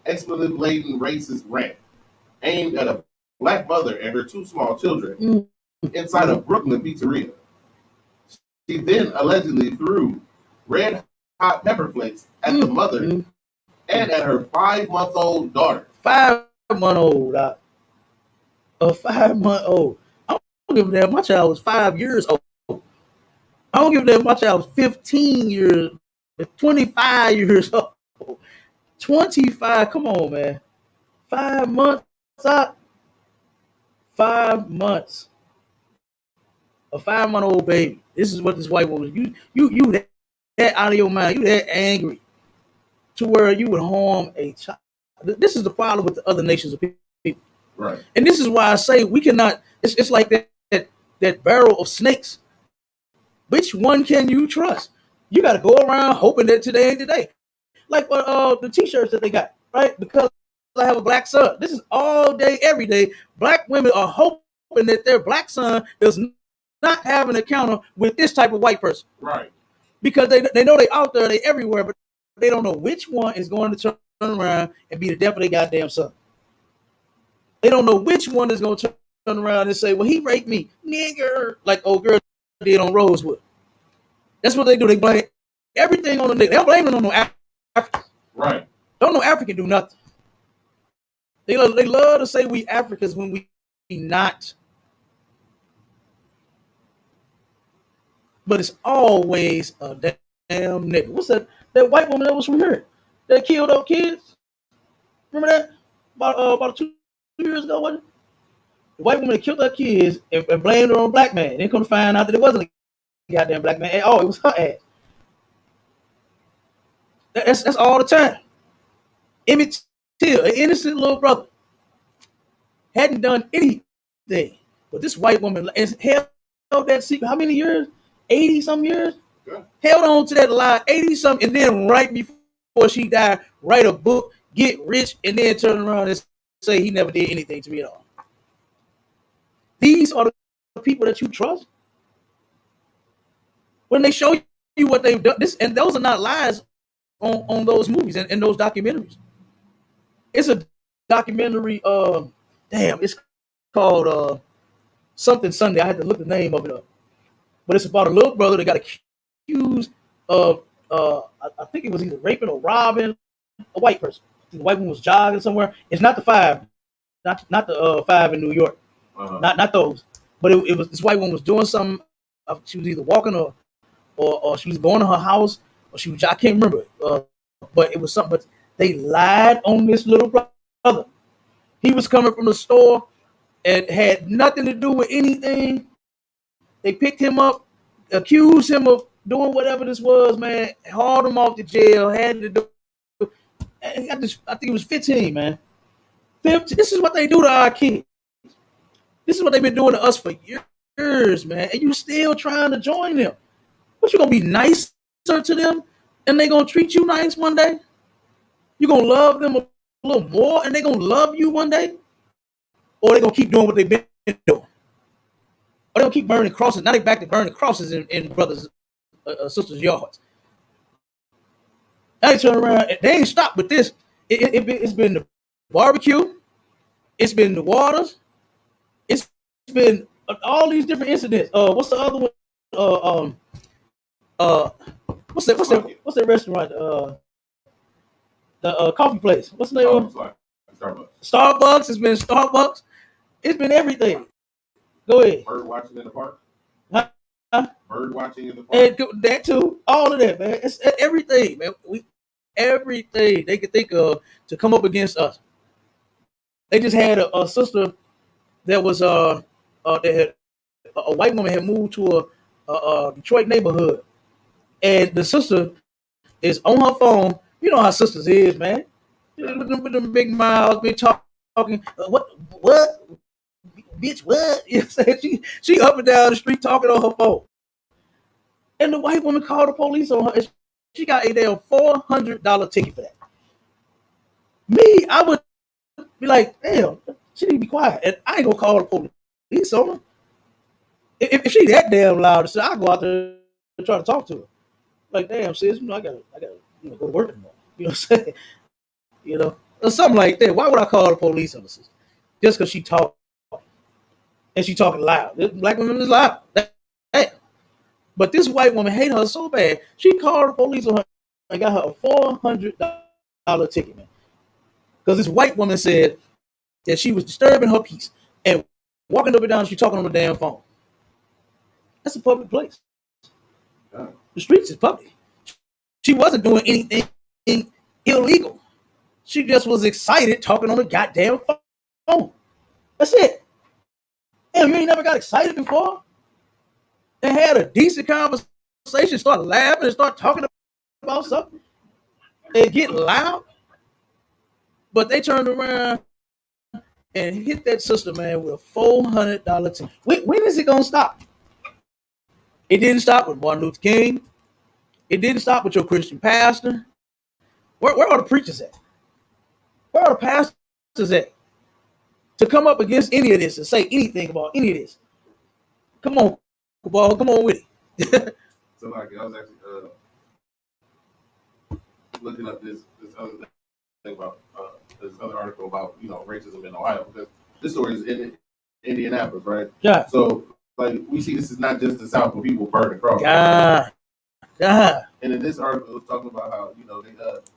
expletive-laden racist rant aimed at a black mother and her two small children inside a Brooklyn pizzeria. She then allegedly threw red hot pepper flakes at the mother and at her 5-month-old daughter. 5-month-old. A 5-month-old. I don't give a damn. My child was 5 years old. I don't give a damn. My child was 15 years, 25 years old. 25. Come on, man. 5 months out. 5 months. A 5-month-old baby. This is what this white woman. You that out of your mind. You that angry to where you would harm a child. This is the problem with the other nations of people. Right. And this is why I say we cannot. It's like that barrel of snakes. Which one can you trust? You got to go around hoping that today ain't today. Like the t-shirts that they got, right? Because I have a black son. This is all day, every day. Black women are hoping that their black son does not have an encounter with this type of white person. Right. Because they know they out there, they everywhere, but they don't know which one is going to turn around and be the death of their goddamn son. They don't know which one is going to turn around and say, well, he raped me, nigger, like old girl did on Rosewood. That's what they do. They blame everything on the nigga. They don't blame it on no African. Right. Don't no African do nothing. They love to say we Africans when we not. But it's always a damn nigga. What's that white woman that was from here that killed those kids? Remember that? About 2 years ago, wasn't it? The white woman that killed her kids and blamed her on a black man. Then come to find out that it wasn't a goddamn black man. Oh, it was her ass. That's all the time. Emmett Till, an innocent little brother, hadn't done anything. But this white woman held that secret. How many years? 80-some years? Yeah. Held on to that lie 80-some, and then right before she died, write a book, get rich, and then turn around and say he never did anything to me at all. These are the people that you trust. When they show you what they've done, and those are not lies on those movies and those documentaries. It's a documentary. It's called something Sunday. I had to look the name of it up, but it's about a little brother that got accused of I think it was either raping or robbing a white person. The white woman was jogging somewhere. It's not the 5, not the 5 in New York. Not those, but it was this white woman was doing something. She was either walking or or she was going to her house, or she was, I can't remember. But it was something. But they lied on this little brother. He was coming from the store and had nothing to do with anything. They picked him up, accused him of doing whatever this was, man. Hauled him off to jail. Had to do. And I think it was 15, man. 15. This is what they do to our kids. This is what they've been doing to us for years, man. And you still trying to join them. But you gonna be nicer to them, and they gonna treat you nice one day. You gonna love them a little more, and they gonna love you one day, or they gonna keep doing what they've been doing. Or they'll keep burning crosses. Now they back to burning crosses in brothers, sisters' yards. Now they turn around. They ain't stopped with this. It's been the barbecue. It's been the waters. It's been all these different incidents. What's the other one? What's that restaurant? The coffee place. What's the name of it? Starbucks. Starbucks. It's been Starbucks. It's been everything. Go ahead. Bird watching in the park. Huh? Bird watching in the park. And that too. All of that, man. It's everything, man. Everything they could think of to come up against us. They just had a sister that was that had, a white woman had moved to a Detroit neighborhood, and the sister is on her phone. You know how sisters is, man. With them big mouths, big talking. What? Bitch, what? You know what I'm saying? She up and down the street talking on her phone. And the white woman called the police on her. And she got a damn $400 ticket for that. Me, I would be like, damn, she need to be quiet. And I ain't gonna call the police on her. If she that damn loud, so I go out there and try to talk to her. Like, damn, sis, I gotta go to work tomorrow. You know what I'm saying? Or something like that. Why would I call the police on her sister? Just because she talked. And she talking loud. This black woman is loud. Damn. But this white woman hate her so bad, she called the police on her and got her a $400 ticket, man. Because this white woman said that she was disturbing her peace and walking up and down, she talking on the damn phone. That's a public place. The streets is public. She wasn't doing anything illegal. She just was excited talking on the goddamn phone. That's it. Damn, you ain't never got excited before and had a decent conversation, start laughing and start talking about something and get loud. But they turned around and hit that sister, man, with a $400 ticket. When is it going to stop? It didn't stop with Martin Luther King. It didn't stop with your Christian pastor. Where are the preachers at? Where are the pastors at? To come up against any of this and say anything about any of this. Come on, Cabal, come on with it. So like I was actually looking up this other thing about this other article about racism in Ohio, because this story is in Indianapolis, right? Yeah. So like we see this is not just the South where people burn across. Yeah. And in this article, it was talking about how they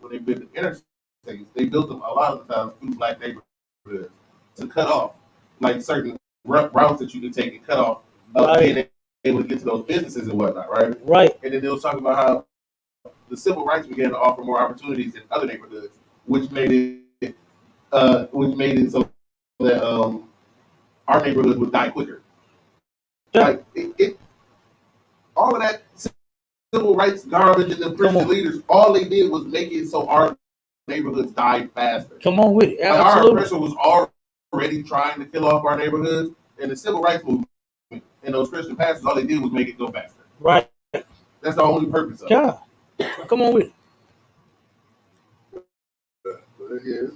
when they built the interstates, they built them a lot of the times through black neighborhoods to cut off like certain routes that you can take and cut off being able to get to those businesses and whatnot, right? Right. And then they was talking about how the civil rights began to offer more opportunities in other neighborhoods, which made it so that our neighborhoods would die quicker. Yeah. Like it all of that civil rights garbage and the Christian leaders, all they did was make it so our neighborhoods died faster. Come on with it. Like our oppressor was already trying to kill off our neighborhoods, and the civil rights movement and those Christian pastors, all they did was make it go faster. Right. That's the only purpose of it. Come on with it.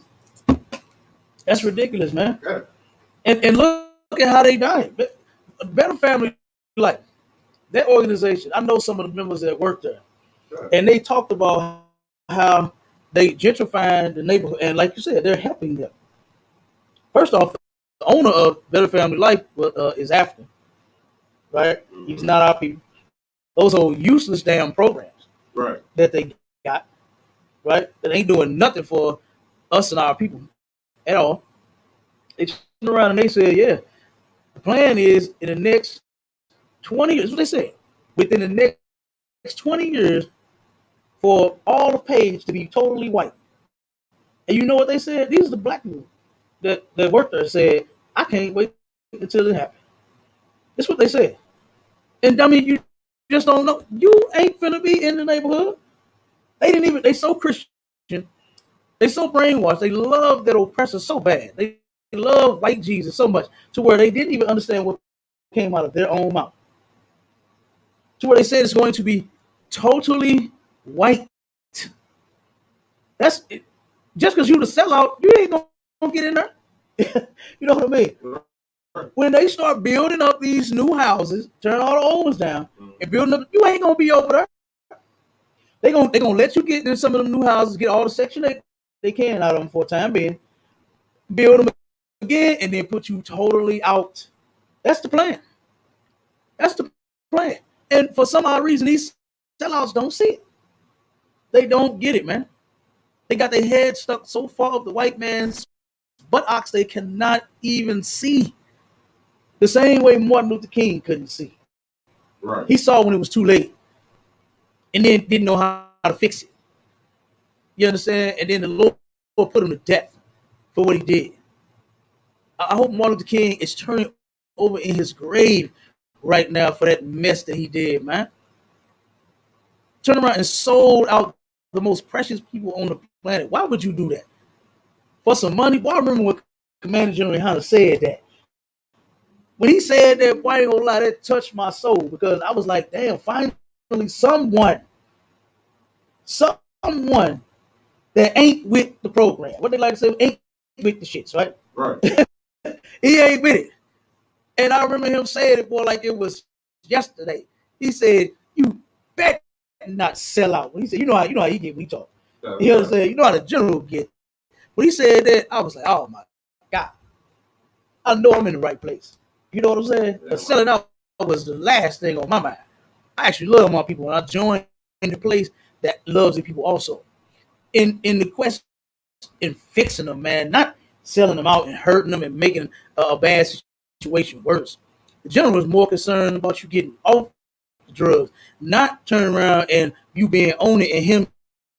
That's ridiculous, man. Yeah. And look at how they died. Better Family Life. That organization, I know some of the members that work there. Sure. And they talked about how they gentrifying the neighborhood. And like you said, they're helping them. First off, the owner of Better Family Life is African. Right? Mm-hmm. He's not our people. Those are useless damn programs. Right. That they got. Right? That ain't doing nothing for us and our people at all. They turned around and they said, yeah, the plan is in the next 20 years, what they said, within the next 20 years for all the page to be totally white. And you know what they said? These are the black people that worked there said, I can't wait until it happens. That's what they said. And I mean, you just don't know. You ain't finna be in the neighborhood. They so Christian. They so brainwashed. They love that oppressor so bad. They love white Jesus so much to where they didn't even understand what came out of their own mouth. To where they said it's going to be totally white. That's it. Just because you the sellout, you ain't gonna get in there. You know what I mean? When they start building up these new houses, turn all the old ones down, and building up, you ain't gonna be over there. They gonna let you get in some of them new houses, get all the section they can out of them for a time being, build them again, and then put you totally out. That's the plan. That's the plan. And for some odd reason, these sellouts don't see it. They don't get it, man. They got their head stuck so far up the white man's buttocks they cannot even see. The same way Martin Luther King couldn't see. Right. He saw when it was too late, and then didn't know how to fix it. You understand? And then the Lord put him to death for what he did. I hope Martin Luther King is turning over in his grave right now for that mess that he did, man. Turned around and sold out the most precious people on the planet. Why would you do that? For some money? Boy, I remember when Commander General Hunter said that. When he said that, boy, I ain't gonna lie, that touched my soul because I was like, damn, finally someone that ain't with the program. What they like to say, ain't with the shits, right? Right. He ain't with it. And I remember him saying it, boy, like it was yesterday. He said, you bet not sell out. When he said, you know how he get when he talk. You know what I'm saying? You know how the general get. When he said that, I was like, oh my God. I know I'm in the right place. You know what I'm saying? But selling out was the last thing on my mind. I actually love my people, and I joined in the place that loves the people also. In the quest in fixing them, man, not selling them out and hurting them and making a bad situation worse. The general is more concerned about you getting off the drugs, not turning around and you being on it and him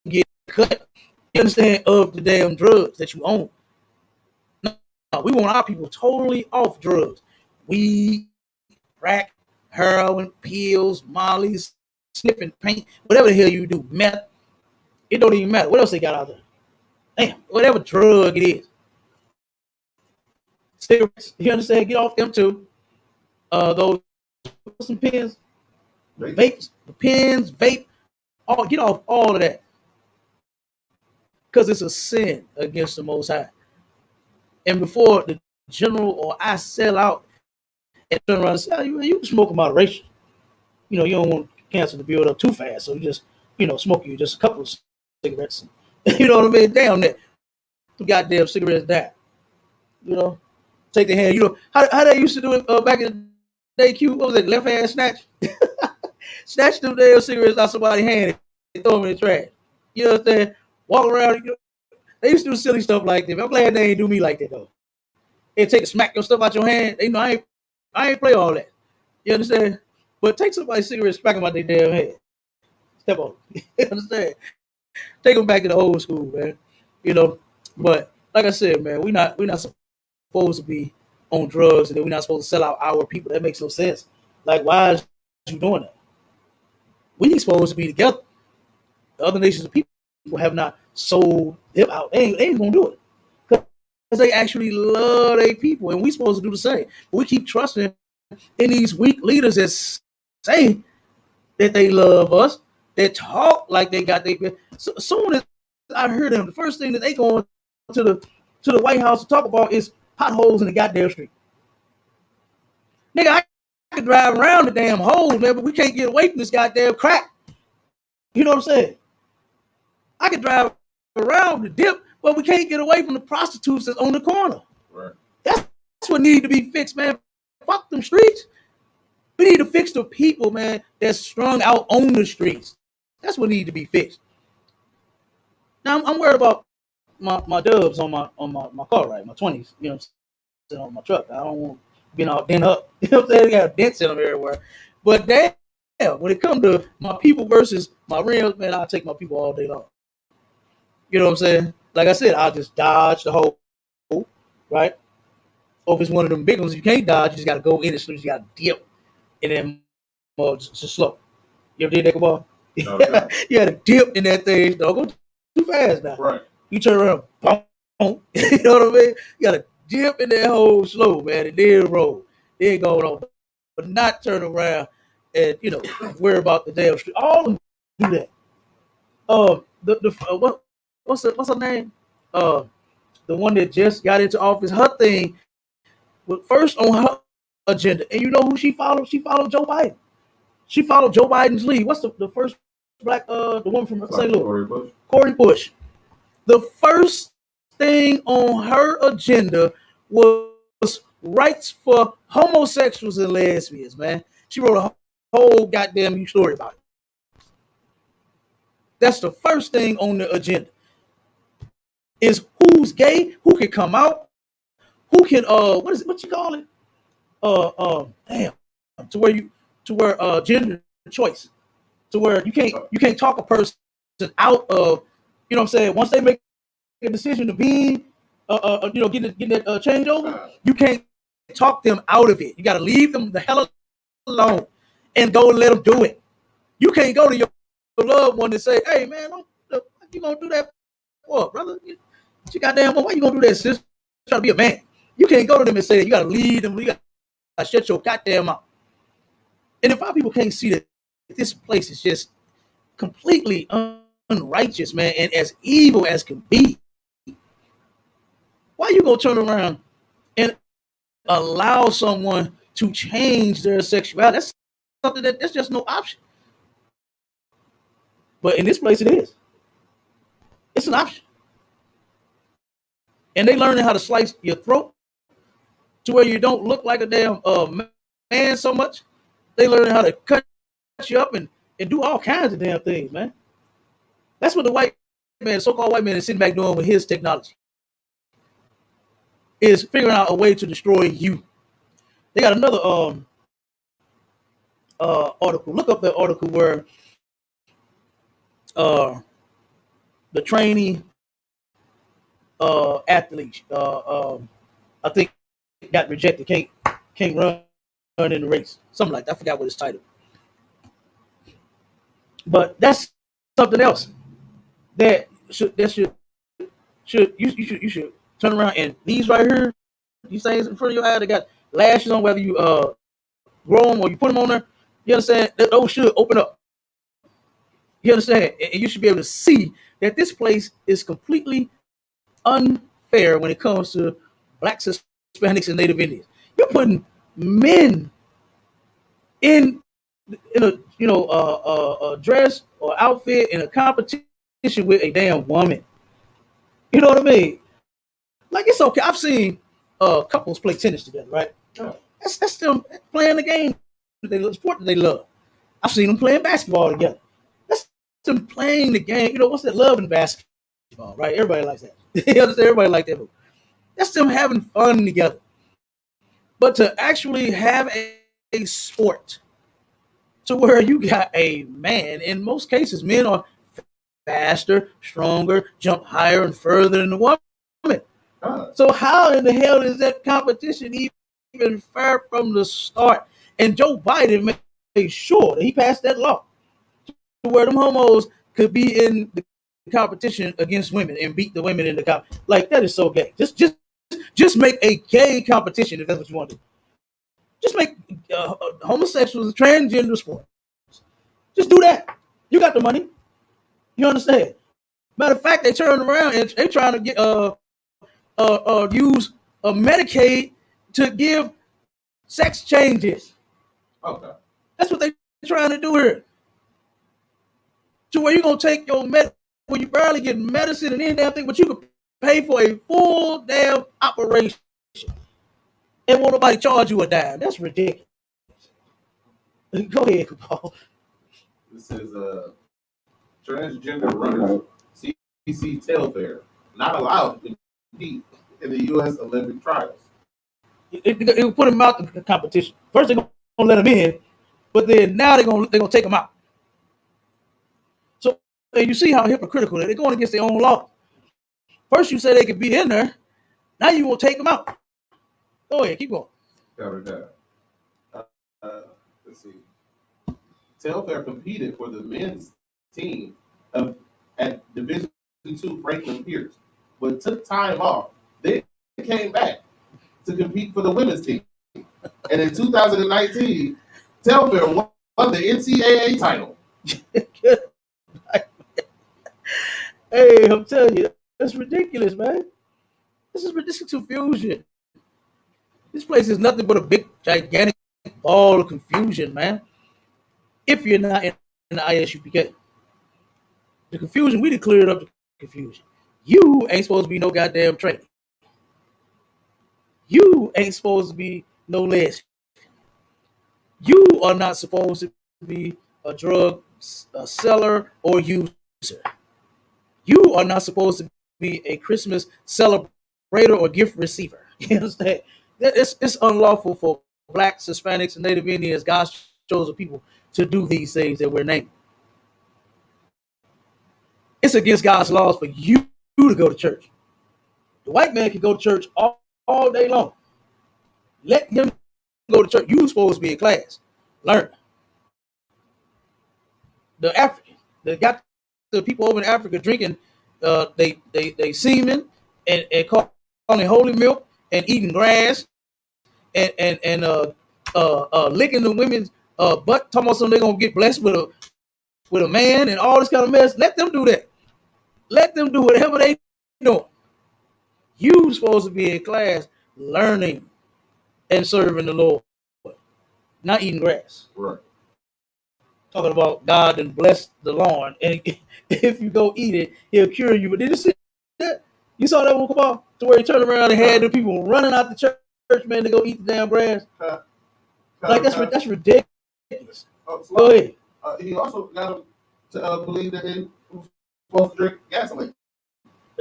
getting cut. You understand, of the damn drugs that you own. No, we want our people totally off drugs. Weed, crack, heroin, pills, mollies, sniffing paint, whatever the hell you do, meth. It don't even matter. What else they got out there? Damn, whatever drug it is. Cigarettes, you understand? Get off them too. Those some pens, vapes, the pens, vape, get off all of that. Because it's a sin against the Most High. And before the general or I sell out and turn around and say, oh, you can smoke in moderation. You know, you don't want cancer to build up too fast. So you just, smoke you just a couple of cigarettes. You know what I mean? Damn that. The goddamn cigarettes die. Take the hand. How they used to do it back in the day, Q? What was it? Left hand snatch? Snatch them damn cigarettes out somebody's hand and throw them in the trash. You know what I'm saying? Walk around. They used to do silly stuff like that. I'm glad they ain't do me like that though. They take smack your stuff out your hand. They know I ain't play all that. You understand? But take somebody's cigarette, smack them out their damn head. Step on. You understand? Take them back to the old school, man. But like I said, man, we not supposed to be on drugs and then we're not supposed to sell out our people. That makes no sense. Like, why is you doing that? We supposed to be together. The other nations of people have not sold them out. They ain't gonna do it. Because they actually love their people, and we supposed to do the same. But we keep trusting in these weak leaders that say that they love us, that talk like they got their. So as soon as I heard them, the first thing that they going to the White House to talk about is potholes in the goddamn street. Nigga, I can drive around the damn holes, man, but we can't get away from this goddamn crack. You know what I'm saying? I can drive around the dip, but we can't get away from the prostitutes that's on the corner. Right. That's what need to be fixed, man. Fuck them streets. We need to fix the people, man, that's strung out on the streets. That's what need to be fixed. Now I'm worried about my dubs on my car, right? My 20s, sitting on my truck. I don't want being all dent up. You know what I'm saying? They got dents in them everywhere. But damn, when it comes to my people versus my rims, man, I'll take my people all day long. You know what I'm saying? Like I said, I'll just dodge the hole, right? Or if it's one of them big ones, you can't dodge. You just got to go in it. So you got to dip and then just slow. You ever did that, ball? Okay. You had to dip in that thing. Don't go too fast now. Right. You turn around, boom. You know what I mean? You got to dip in that hole slow, man, and then roll. Then go on. But not turn around and, worry about the damn street. All of them do that. What's her name? The one that just got into office, her thing was first on her agenda. And you know who she followed? She followed Joe Biden. She followed Joe Biden's lead. What's the first black, the one from St. Louis? Cori Bush. The first thing on her agenda was rights for homosexuals and lesbians, man. She wrote a whole goddamn story about it. That's the first thing on the agenda. Is who's gay, who can come out, who can what you call it? To where gender choice. To where you can't talk a person out of, you know what I'm saying, once they make a decision to be getting that changeover, you can't talk them out of it. You gotta leave them the hell alone and go and let them do it. You can't go to your loved one and say, hey man, what you gonna do that for, brother? You goddamn, why you gonna do that, sis? Trying to be a man. You can't go to them and say that. You gotta lead them. You gotta shut your goddamn mouth. And if our people can't see that this place is just completely unrighteous, man, and as evil as can be, why you gonna turn around and allow someone to change their sexuality? That's something that's just no option. But in this place, it is. It's an option. And they learning how to slice your throat to where you don't look like a damn man so much. They learning how to cut you up and do all kinds of damn things, man. That's what the white man, so-called white man, is sitting back doing with his technology. Is figuring out a way to destroy you. They got another article. Look up that article where the trainee athlete, I think, got rejected. Can't run in the race. Something like that. I forgot what his title. But that's something else that should turn around. And these right here, these things in front of your eye, they got lashes on, whether you grow them or you put them on there. You understand? Those should open up. You understand? And you should be able to see that this place is completely unfair when it comes to blacks, Hispanics, and Native Indians. You're putting men in a dress or outfit in a competition with a damn woman. You know what I mean? Like, it's okay. I've seen couples play tennis together, right? That's them playing the game the sport that they love. I've seen them playing basketball together. That's them playing the game. You know, what's that love in basketball, right? Everybody likes that. You understand? Everybody likes that. That's them having fun together. But to actually have a sport to where you got a man, in most cases, men are faster, stronger, jump higher and further than the woman. So how in the hell is that competition even fair from the start? And Joe Biden made sure that he passed that law to where them homos could be in the competition against women and beat the women in the competition. Like, that is so gay. Just make a gay competition if that's what you want to do. Just make homosexuals transgender sports. Just do that. You got the money. You understand? Matter of fact, they turned around and they trying to get use Medicaid to give sex changes. Okay. That's what they trying to do here. To where you gonna take your where you barely get medicine and any damn thing, but you can pay for a full damn operation and won't nobody charge you a dime. That's ridiculous. Go ahead, Paul. This is transgender runners CC tailfair not allowed to compete in the U.S. Olympic trials. It will put them out in the competition. First, they're gonna let them in, But then now they're gonna take them out. So and you see how hypocritical they're going against their own law. First you say they could be in there, now you won't take them out. Go ahead, keep going. Let's see. Telfair competed for the men's team at Division II Franklin Pierce, but took time off. Then came back to compete for the women's team. And in 2019, Telfair won the NCAA title. Hey, I'm telling you, that's ridiculous, man. This is confusion. This place is nothing but a big, gigantic ball of confusion, man. If you're not in the ISUPK, the confusion, we done cleared up the confusion. You ain't supposed to be no goddamn training. You ain't supposed to be no lesbian. You are not supposed to be a drug seller or user. You are not supposed to be a Christmas celebrator or gift receiver. You understand? It's unlawful for blacks, Hispanics, and Native Indians, God's chosen people, to do these things that we're naming. It's against God's laws for you to go to church. The white man can go to church all day long. Let him go to church. You're supposed to be in class. Learn. The African, they got the people over in Africa drinking they semen and calling holy milk and eating grass and licking the women's butt, talking about something they're gonna get blessed with a man and all this kind of mess. Let them do that. Let them do whatever they do. You supposed to be in class learning and serving the Lord, not eating grass. Right. Talking about God and bless the lawn, and if you go eat it, He'll cure you. But did you see that? You saw that one come out to where he turned around and had the people running out the church, man, to go eat the damn grass. Like that's ridiculous. Go ahead. He also got them to believe that they were supposed to drink gasoline.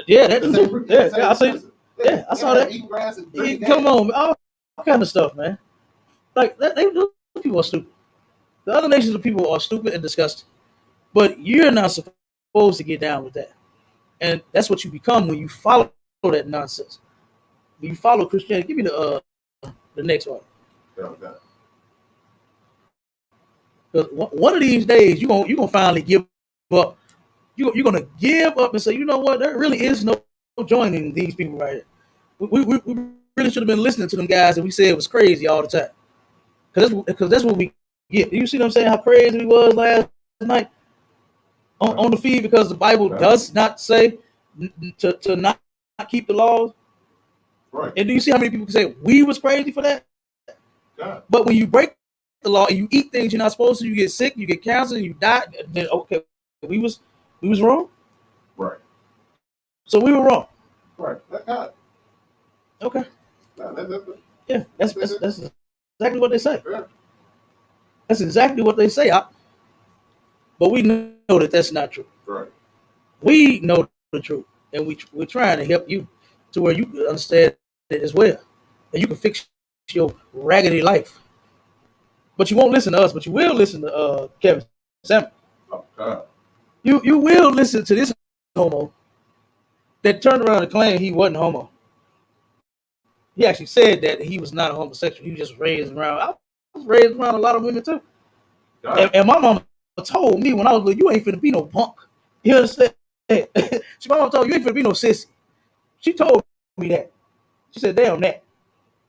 Yeah, that too. Yeah, I see. Yeah, I saw that. Eating grass and drinking Come gas. on, man. All kind of stuff, man. Like people are stupid. The other nations of people are stupid and disgusting, but you're not supposed to get down with that. And that's what you become when you follow that nonsense. When you follow Christianity. Give me the next one. Okay. Because one of these days you're gonna finally give up. You're gonna give up and say, you know what? There really is no joining these people right here. We really should have been listening to them guys that we said was crazy all the time. Because that's what we get. You see what I'm saying? How crazy we was last night on the feed, because the Bible does not say to not keep the laws. Right. And do you see how many people can say we was crazy for that? God. But when you break the law and you eat things you're not supposed to, you get sick, you get cancer, you die. Then okay, we was wrong. Right. So we were wrong. Right. That's God. Okay. Yeah, That's exactly what they say. Yeah. That's exactly what they say. But we know that that's not true. Right. We know the truth, and we're trying to help you to where you understand it as well, and you can fix your raggedy life. But you won't listen to us, but you will listen to Kevin Samuel. Oh, God. You will listen to this homo that turned around and claimed he wasn't homo. He actually said that he was not a homosexual. He was just raised around. I was raised around a lot of women too. And my mama told me when I was little, you ain't finna be no punk. You understand? My mama told you ain't finna be no sissy. She told me that. She said, damn that.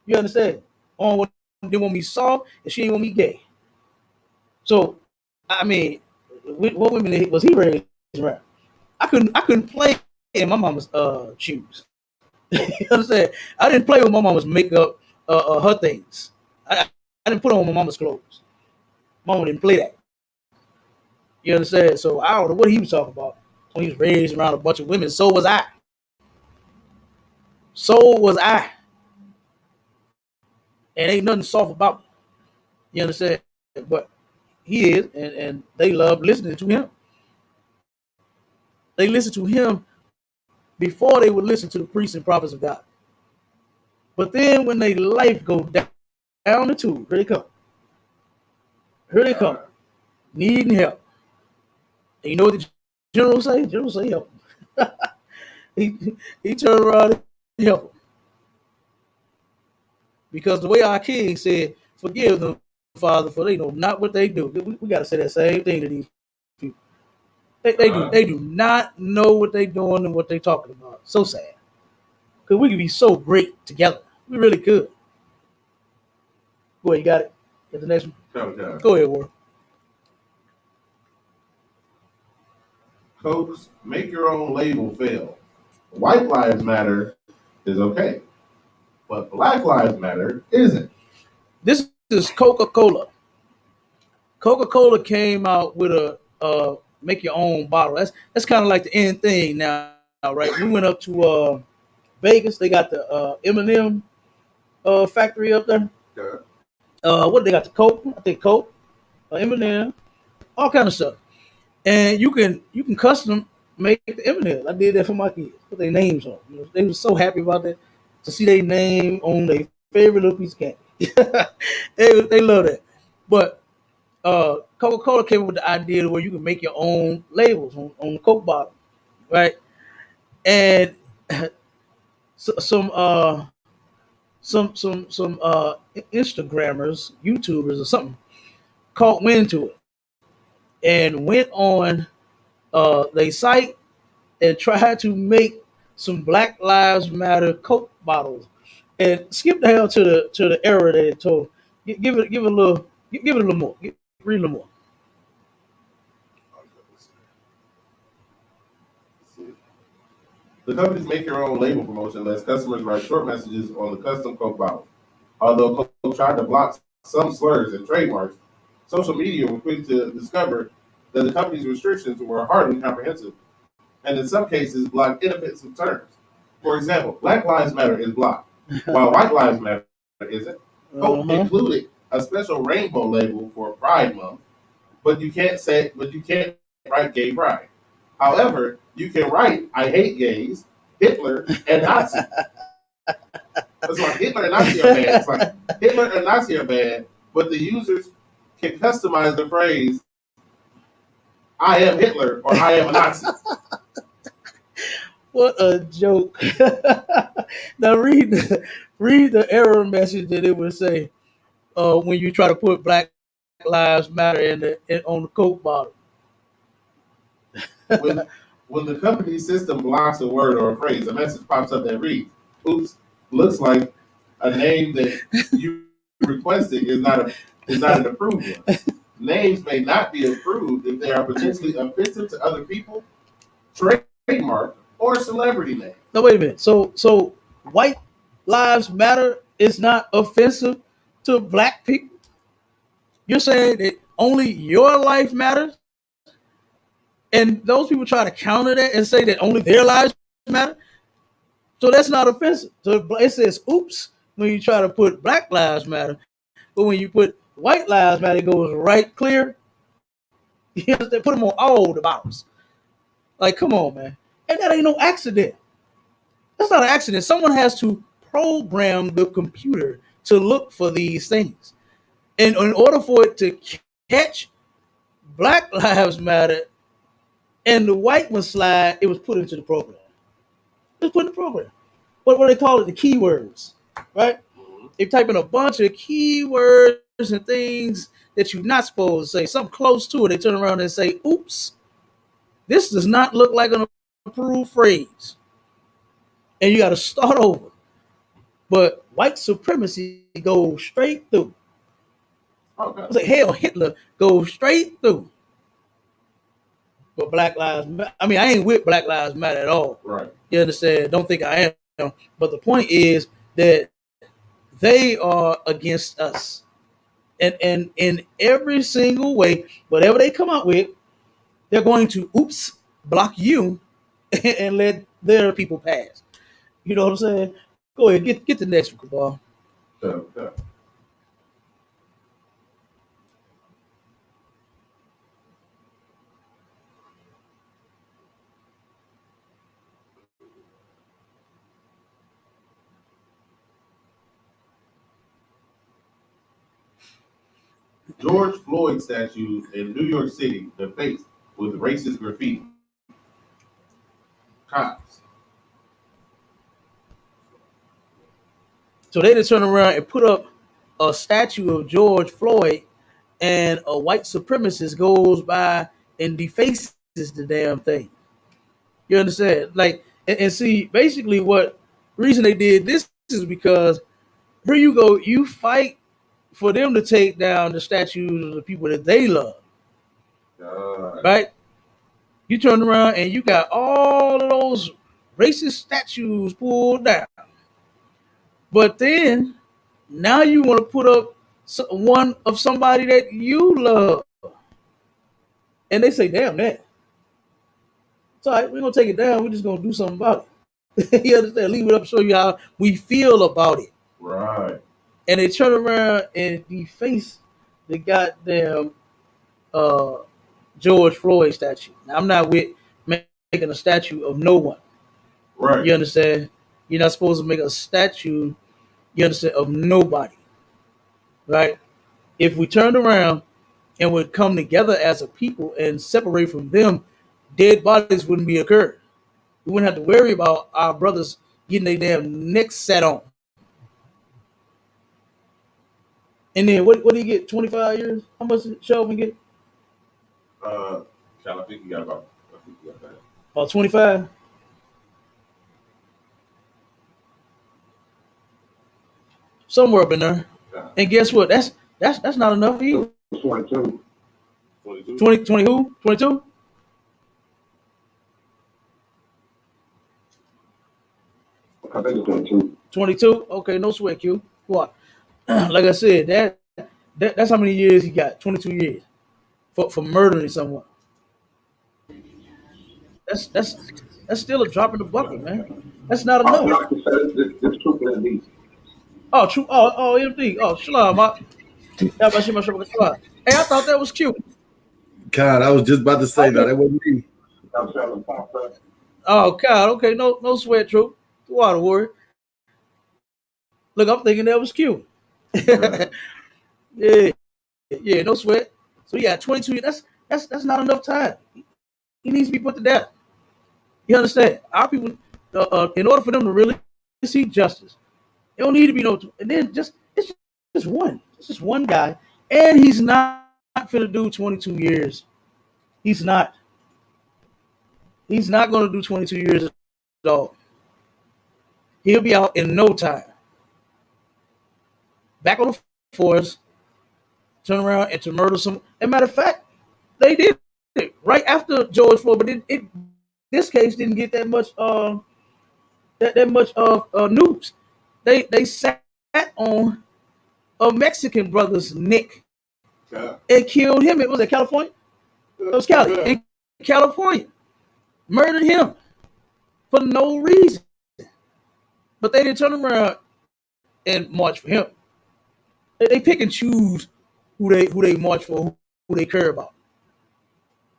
You understand? They want me soft and she ain't want me gay. So, I mean, what women was he raised around? I couldn't play in my mama's shoes. You understand? I didn't play with my mama's makeup, her things. I didn't put on my mama's clothes. Mama didn't play that. You understand? So I don't know what he was talking about when he was raised around a bunch of women. So was I. And ain't nothing soft about me. You understand? But he is, and they love listening to him. They listen to him before they would listen to the priests and prophets of God. But then when their life goes down the tube, here they come. Here they come, needing help. And you know what the general say? General say help. He turned around and help them. Because the way our king said, forgive them, Father, for they know not what they do. We got to say that same thing to these people. They do not know what they doing and what they talking about. So sad. Because we could be so great together. We really could. Go ahead, you got it. Get the next one. Go ahead, Warren. Cokes make your own label fail. White Lives Matter is okay, but Black Lives Matter isn't. This is Coca-Cola. Coca-Cola came out with a make your own bottle. That's kind of like the end thing now, right? We went up to Vegas. They got the M&M factory up there. Yeah. What they got? The Coke, I think Coke, M&M, all kind of stuff. And you can custom make the M&M. I did that for my kids. Put their names on. You know, they were so happy about that to see their name on their favorite little piece of candy. they love that. But Coca-Cola came up with the idea where you can make your own labels on the Coke bottle, right? And so, some Instagrammers, YouTubers, or something caught wind to it and went on their site and tried to make some Black Lives Matter Coke bottles and skip the hell to the era that it told. Give it a little, give it a little more, read a little more. The companies make your own label promotion lets customers write short messages on the custom Coke bottle. Although Coke tried to block some slurs and trademarks, social media were quick to discover that the company's restrictions were hardly comprehensive, and in some cases blocked inoffensive terms. For example, Black Lives Matter is blocked, while White Lives Matter isn't. Coke included a special rainbow label for Pride Month, but you can't write gay pride. However, you can write I hate gays, Hitler, and Nazi. It's like Hitler and Nazi are bad. It's like Hitler and Nazi are bad, but the users can customize the phrase I am Hitler or I am a Nazi. What a joke! Now read the error message that it would say when you try to put Black Lives Matter on the Coke bottle. When when the company system blocks a word or a phrase, a message pops up that reads, "Oops, looks like a name that you requested is not an approved one. Names may not be approved if they are potentially offensive to other people, trademark, or celebrity names." No, wait a minute. So White Lives Matter is not offensive to Black people. You're saying that only your life matters, and those people try to counter that and say that only their lives matter. So that's not offensive. So it says "oops" when you try to put Black Lives Matter, but when you put White Lives Matter, it goes right clear. You know, they put them on all the bottles. Like, come on, man. And that ain't no accident. That's not an accident. Someone has to program the computer to look for these things. And in order for it to catch Black Lives Matter and the white one slide, it was put into the program. It was put in the program. What do they call it? The keywords, right? They type in a bunch of keywords and things that you're not supposed to say. Something close to it. They turn around and say, oops, this does not look like an approved phrase. And you got to start over. But white supremacy goes straight through. Okay. I was like, hell, Hitler goes straight through. But Black Lives Matter, I mean, I ain't with Black Lives Matter at all. Right. You understand? Don't think I am. But the point is that they are against us. And in every single way, whatever they come up with, they're going to block you and let their people pass. You know what I'm saying? Go ahead, get the next one, Cabal. Okay. George Floyd statues in New York City defaced with racist graffiti. Cops. So they just turn around and put up a statue of George Floyd, and a white supremacist goes by and defaces the damn thing. You understand? Like, and see, basically, what reason they did this is because here you go, you fight for them to take down the statues of the people that they love, right? You turn around and you got all of those racist statues pulled down, but then now you want to put up one of somebody that you love, and they say, "Damn that! It's all right. We're gonna take it down. We're just gonna do something about it." You understand? Leave it up, show you how we feel about it. Right. And they turn around and deface the goddamn uh, George Floyd statue. Now, I'm not with making a statue of no one. Right. You understand? You're not supposed to make a statue, you understand, of nobody. Right? If we turned around and would come together as a people and separate from them, dead bodies wouldn't be occurring. We wouldn't have to worry about our brothers getting their damn necks set on. And then what do you get? 25 years? How much did Shelvin get? I think you got about. I think you got that. About 25? Somewhere up in there. Yeah. And guess what? That's not enough either. 22. 20 who? 22? I think it's 22. 22? Okay, no sweat, Q. What? Like I said, that's how many years he got. 22 years for murdering someone. That's still a drop in the bucket, man. That's not enough. It's true for me. Oh, true. Oh, MD. Oh, shalom. Hey, I thought that was cute. God, I was just about to say that. That wasn't me. Oh, God. Okay, no sweat, true. Water warrior. Look, I'm thinking that was cute. Yeah, yeah, no sweat. So yeah, 22. That's not enough time. He needs to be put to death. You understand? Our people, in order for them to really see justice, it don't need to be no. And then it's just one. It's just one guy, and he's not going to do 22 years. He's not. He's not going to do 22 years at all. He'll be out in no time. Back on the force, turn around and to murder some. As a matter of fact, they did it right after George Floyd, but this case didn't get that much that much news. They sat on a Mexican brother's neck and killed him. It was in California. It was Cali in California. Murdered him for no reason. But they didn't turn around and march for him. They pick and choose who they march for, who they care about.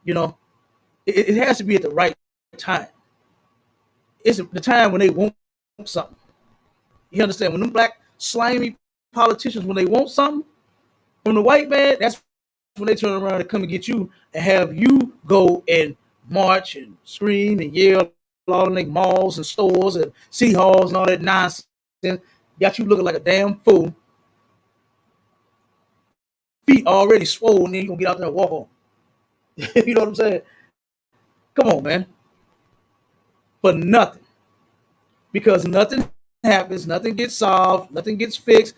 You know, it has to be at the right time. It's the time when they want something. You understand? When them black slimy politicians, when they want something from the white man, that's when they turn around and come and get you and have you go and march and scream and yell all in their malls and stores and city halls and all that nonsense. Got you looking like a damn fool. Feet already swollen, then you gonna get out there and walk on. You know what I'm saying? Come on, man. For nothing. Because nothing happens, nothing gets solved, nothing gets fixed.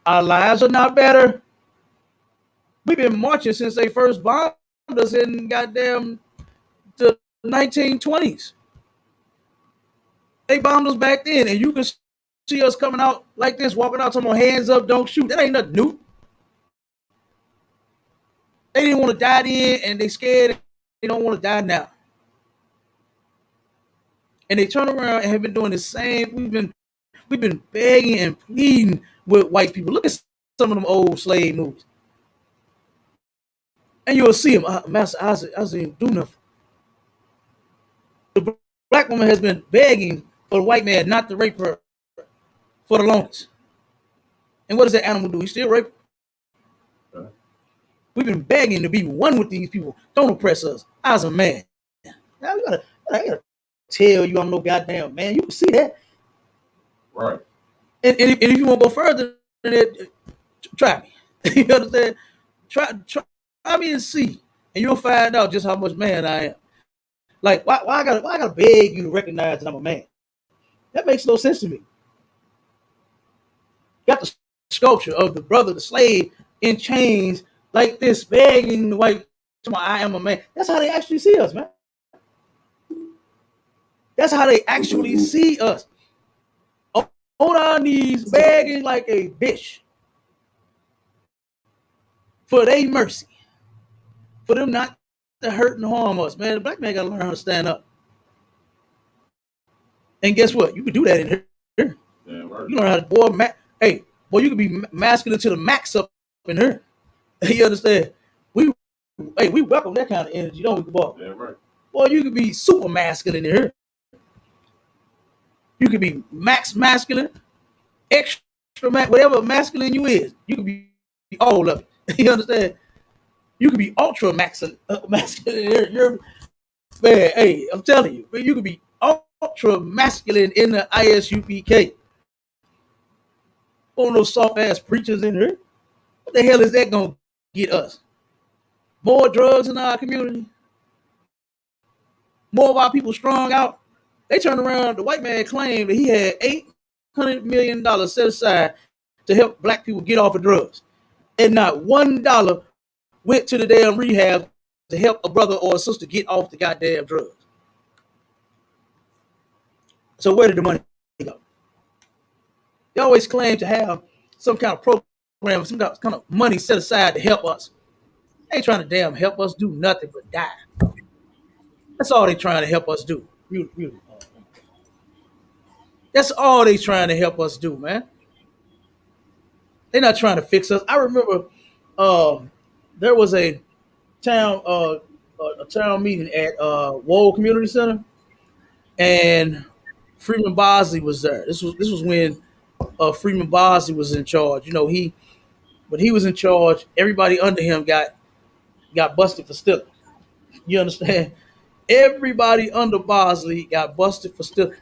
Our lives are not better. We've been marching since they first bombed us in goddamn the 1920s. They bombed us back then, and you can see us coming out like this, walking out, talking about hands up, don't shoot. That ain't nothing new. They didn't want to die then, and they scared. They don't want to die now. And they turn around and have been doing the same. We've been begging and pleading with white people. Look at some of them old slave movies, and you'll see him. Master Isaac didn't do nothing. The black woman has been begging for the white man not to rape her for the longest. And what does that animal do? He still rape her. We've been begging to be one with these people. Don't oppress us. I was a man. Now I gotta tell you I'm no goddamn man. You can see that. Right. And if you want to go further than that, try me. You understand? Try me and see, and you'll find out just how much man I am. Like, why I gotta beg you to recognize that I'm a man? That makes no sense to me. Got the sculpture of the brother, the slave, in chains like this, begging the white, I am a man. That's how they actually see us, man. That's how they actually see us. On our knees, begging like a bitch for their mercy, for them not to hurt and harm us, man. The black man gotta learn how to stand up. And guess what? You can do that in here. Yeah, right. You learn how to, boy, you can be masculine to the max up in here. You understand? We welcome that kind of energy, don't we, boy? Yeah, right. Boy, you can be super masculine in here. You can be max masculine, extra whatever masculine you is. You can be all of it. You understand? You can be ultra masculine. You're man. Hey, I'm telling you, you can be ultra masculine in the ISUPK. Oh, no soft ass preachers in here. What the hell is that gonna get us? More drugs in our community. More of our people strung out. They turned around. The white man claimed that he had $800 million set aside to help black people get off of drugs, and not $1 went to the damn rehab to help a brother or a sister get off the goddamn drugs. So where did the money go? They always claim to have some kind of program, some kind of money set aside to help us. They ain't trying to damn help us do nothing but die. That's all they trying to help us do. That's all they trying to help us do, man. They're not trying to fix us. I remember there was a town meeting at Wold Community Center, and Freeman Bosley was there. This was when Freeman Bosley was in charge. You know, when he was in charge, everybody under him got busted for stealing. You understand? Everybody under Bosley got busted for stealing.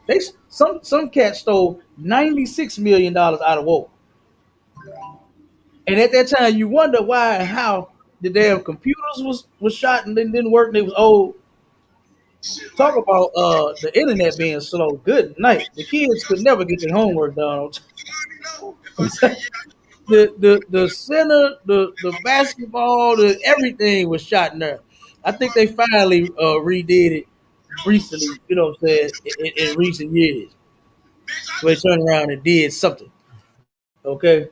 Some cat stole $96 million out of Wold. And at that time, you wonder why and how the damn computers was shot and didn't work and they was old. Talk about the internet being slow. Good night. The kids could never get their homework done. The center, the basketball, everything was shot in there. I think they finally redid it recently. You know what I'm saying? In recent years, so they turned around and did something. Okay,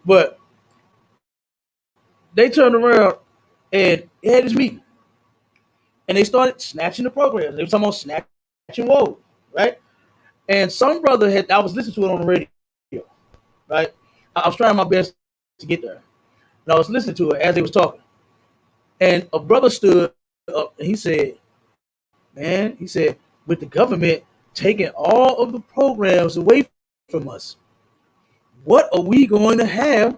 but they turned around and had this meeting, and they started snatching the programs. They were talking about snatching woe, right? And some brother I was listening to it on the radio, right? I was trying my best to get there, and I was listening to it as they was talking. And a brother stood up and he said, "Man," he said, "with the government taking all of the programs away from us, what are we going to have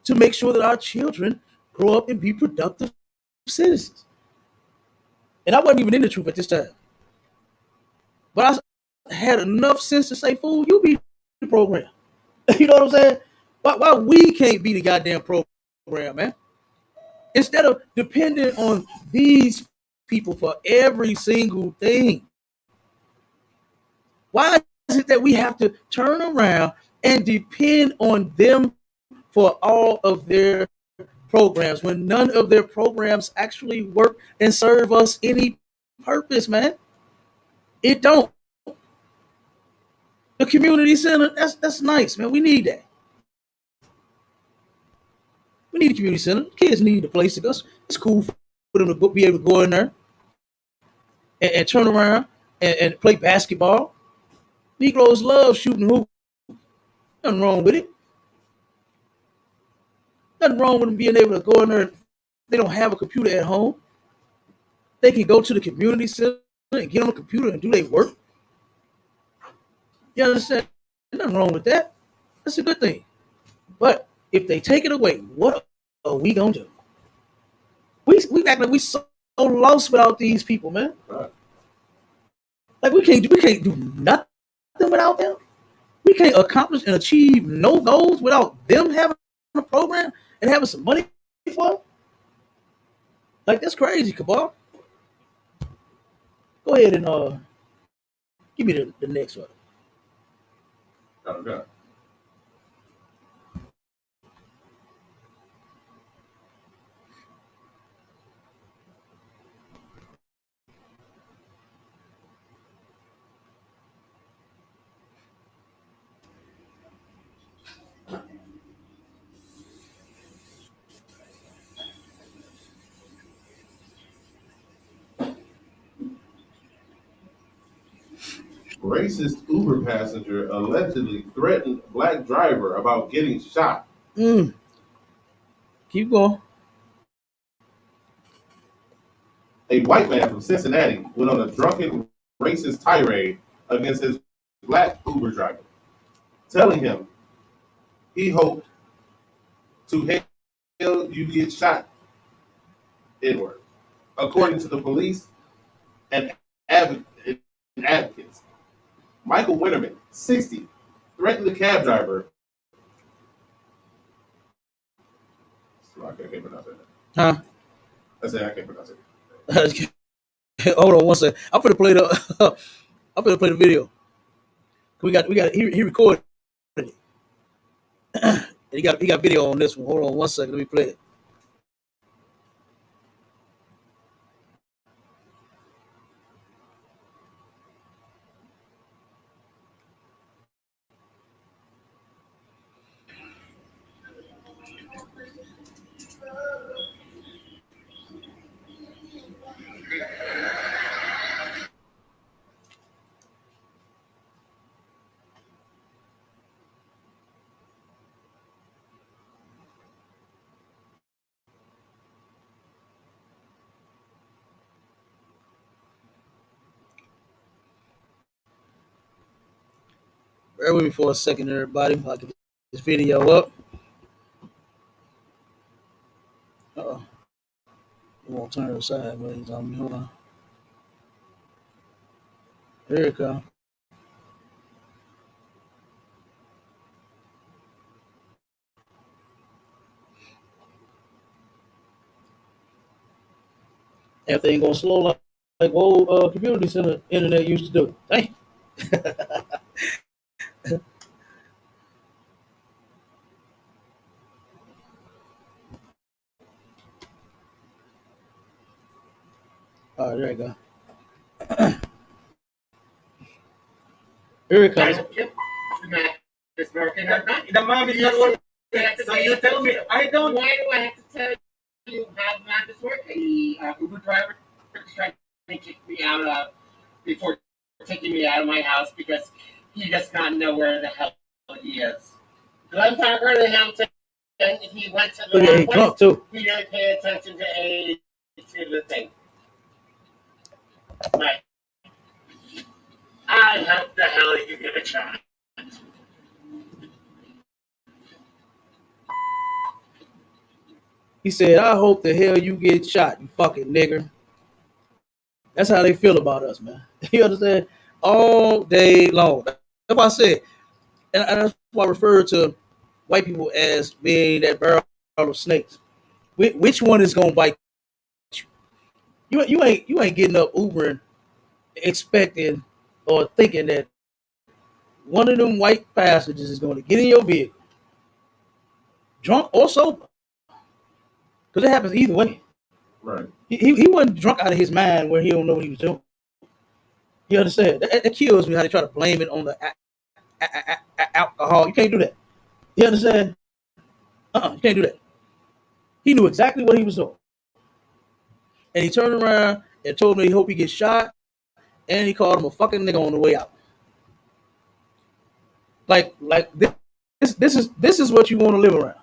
to make sure that our children grow up and be productive citizens?" And I wasn't even in the truth at this time, but I had enough sense to say, "Fool, you be the program." You know what I'm saying? Why we can't be the goddamn program, man? Instead of depending on these people for every single thing. Why is it that we have to turn around and depend on them for all of their programs when none of their programs actually work and serve us any purpose, man? It don't. The community center, that's nice, man. We need that. We need a community center. Kids need a place to go. It's cool for them to be able to go in there and turn around and play basketball. Negroes love shooting hoop. Nothing wrong with it. Nothing wrong with them being able to go in there. They don't have a computer at home. They can go to the community center and get on the computer and do their work. You understand? Nothing wrong with that. That's a good thing. But if they take it away, what are we gonna do? we act like we so lost without these people, man. Right. Like we can't do nothing without them. We can't accomplish and achieve no goals without them having a program and having some money for it. Like that's crazy, Cabal. Go ahead and give me the next one. Okay. Racist Uber passenger allegedly threatened black driver about getting shot. Mm. Keep going. A white man from Cincinnati went on a drunken racist tirade against his black Uber driver, telling him he hoped to hell you get shot inward. According to the police and advocates, Michael Winterman, 60, threatened the cab driver. I can't pronounce that. Huh? I said I can't pronounce it. Hold on one second. I'm gonna play the I'm gonna play the video. We got he recorded it. he got video on this one. Hold on one second. Let me play it. Bear with me for a second, everybody. If I can get this video up. Uh-oh. It won't turn sideways on me. Hold on. Here it comes. Everything ain't gonna slow like old community center internet used to do. Dang. All right, there you go. Here it comes. It's broken. The mom is not working. So you tell me, I don't. Why do I have to tell you how not this work? The Uber driver is trying to kick me out before taking me out of my house because he does not know where the hell he is. Glenn Parker in Hampton, he went to the wrong place. Too. He didn't pay attention to the thing. Right. I hope the hell you get a shot. He said, I hope the hell you get shot, you fucking nigger. That's how they feel about us, man. You understand? All day long. That's what I said. And that's why I refer to white people as being that barrel of snakes. Which one is gonna bite you? You ain't getting up Ubering expecting or thinking that one of them white passengers is going to get in your vehicle, drunk or sober, because it happens either way. Right. He wasn't drunk out of his mind where he don't know what he was doing. You understand? That kills me how they try to blame it on the alcohol. You can't do that. You understand? You can't do that. He knew exactly what he was doing. And he turned around and told me he hope he gets shot, and he called him a fucking nigga on the way out. Like this is what you want to live around.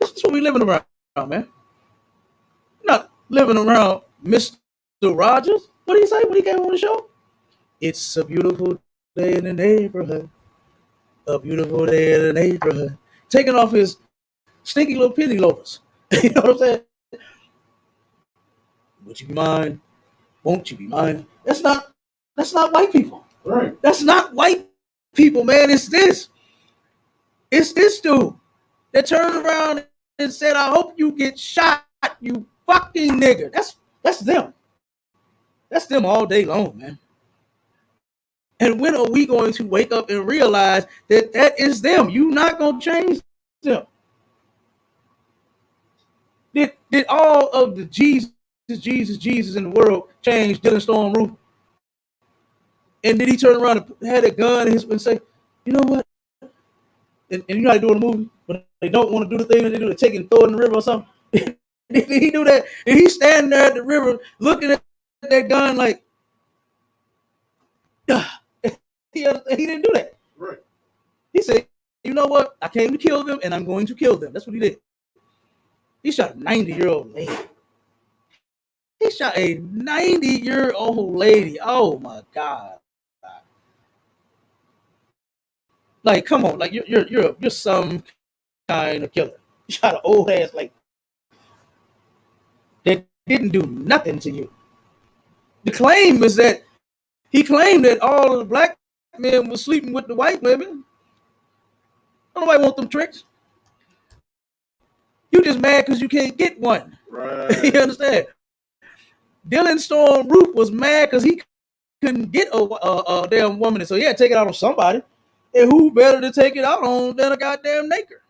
This is what we living around, man. We're not living around Mr. Rogers. What did he say when he came on the show? It's a beautiful day in the neighborhood. A beautiful day in the neighborhood. Taking off his stinky little penny loafers. You know what I'm saying? Would you be mine? Won't you be mine? That's not white people. Right. That's not white people, man. It's this. It's this dude that turned around and said, I hope you get shot, you fucking nigger. That's them. That's them all day long, man. And when are we going to wake up and realize that that is them? You're not going to change them. Did all of the Jesus in the world change Dylan Storm Roof? And did he turn around and had a gun and say, you know what? And you know how they do in the movie? When they don't want to do the thing that they do, they take it and throw it in the river or something. Did he do that? And he's standing there at the river looking at that gun like, he didn't do that. Right. He said, you know what? I came to kill them and I'm going to kill them. That's what he did. He shot a 90-year-old lady. He shot a 90-year-old lady. Oh my God. Like, come on, like you're some kind of killer. You shot an old ass lady that didn't do nothing to you. The claim is that he claimed that all of the black men were sleeping with the white women. Nobody want them tricks. You just mad because you can't get one. Right. You understand? Dylan Storm Roof was mad because he couldn't get a damn woman, and so he had to take it out on somebody. And who better to take it out on than a goddamn nigger?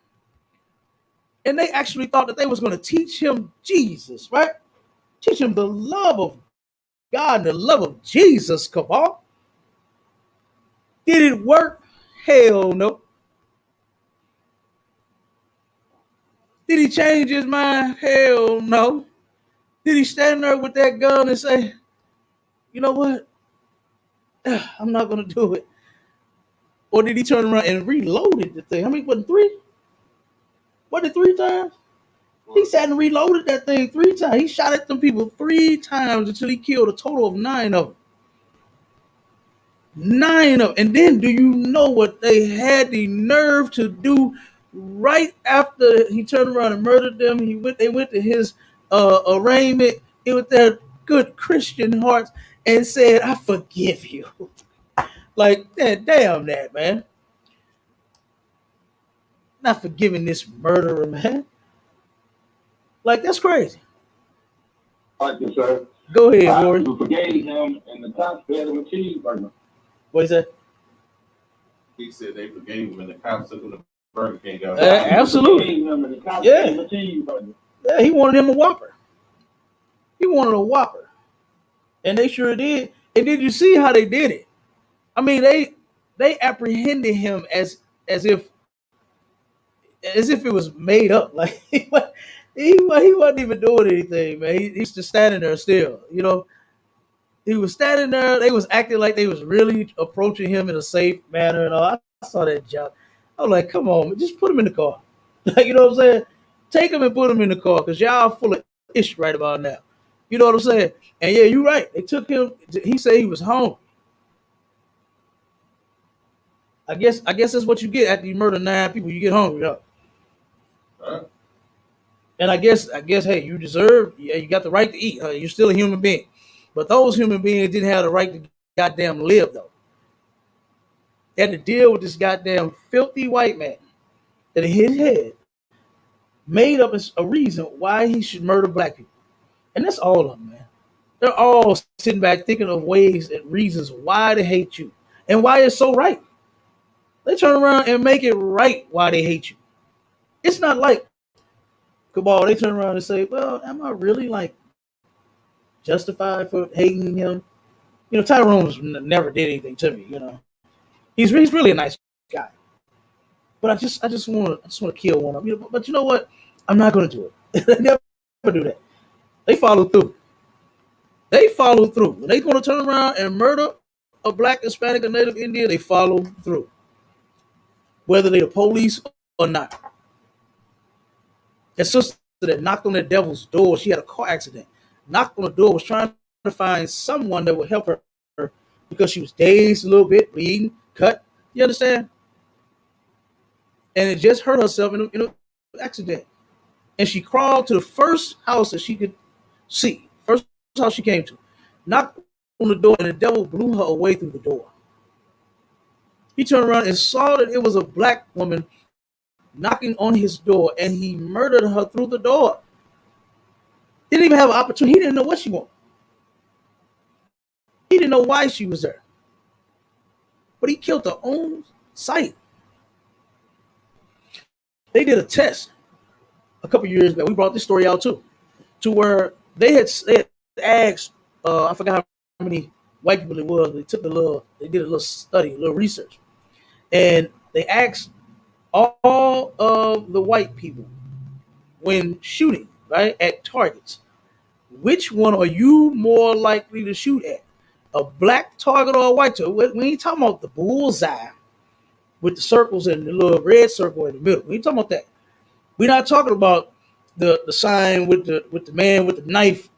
And they actually thought that they was going to teach him Jesus, right? Teach him the love of God and the love of Jesus, cabal. Did it work? Hell no. Did he change his mind? Hell no. Did he stand there with that gun and say, you know what? I'm not going to do it. Or did he turn around and reloaded the thing? How many? Wasn't three? Wasn't it 3 times? He sat and reloaded that thing 3 times. He shot at them people 3 times until he killed a total of 9 of them. 9 of them. And then do you know what they had the nerve to do right after he turned around and murdered them? They went to his arraignment with their good Christian hearts and said, I forgive you. Like, damn that, man. Not forgiving this murderer, man. Like, that's crazy. Thank you, sir. Go ahead, Rory. You forgave him, and the cops fed him a cheeseburger. What is that? He said they forgave him and the cops took him to Burger King. Absolutely. Yeah. Yeah, he wanted him a Whopper. He wanted a Whopper. And they sure did. And did you see how they did it? I mean, they apprehended him as if it was made up. Like he wasn't even doing anything, man. He's just standing there still, you know. He was standing there. They was acting like they was really approaching him in a safe manner and all. I saw that jump. I was like, come on, man, just put him in the car. Like, you know what I'm saying? Take him and put him in the car because y'all full of ish right about now. You know what I'm saying? And yeah, you're right. They took him. He said he was hungry. I guess that's what you get after you murder 9 people. You get hungry, huh? And I guess, hey, you deserve. Yeah, you got the right to eat. You're still a human being, but those human beings didn't have the right to goddamn live though. They had to deal with this goddamn filthy white man that in his head made up a reason why he should murder black people, and that's all of them, man. They're all sitting back thinking of ways and reasons why they hate you and why it's so right. They turn around and make it right why they hate you. It's not like cabal. They turn around and say, well, am I really like justified for hating him? You know, Tyrone never did anything to me, you know. He's really a nice guy. But I just want to kill one of them. But you know what? I'm not going to do it. They never do that. They follow through. When they going to turn around and murder a black, Hispanic, or Native Indian, they follow through. Whether they're the police or not. That sister that knocked on the devil's door, she had a car accident. Knocked on the door, was trying to find someone that would help her because she was dazed a little bit, bleeding, cut. You understand? And it just hurt herself in an accident. And she crawled to the first house that she could see. First how she came to. Knocked on the door, and the devil blew her away through the door. He turned around and saw that it was a black woman knocking on his door, and he murdered her through the door. Didn't even have an opportunity. He didn't know what she wanted. He didn't know why she was there. But he killed her on sight. They did a test a couple years back. We brought this story out too, to where they had asked, I forgot how many white people it was. They did a little study, a little research, and they asked all of the white people when shooting, right, at targets, which one are you more likely to shoot at? A black target or a white target? We ain't talking about the bullseye with the circles and the little red circle in the middle. We ain't talking about that. We're not talking about the sign with the man with the knife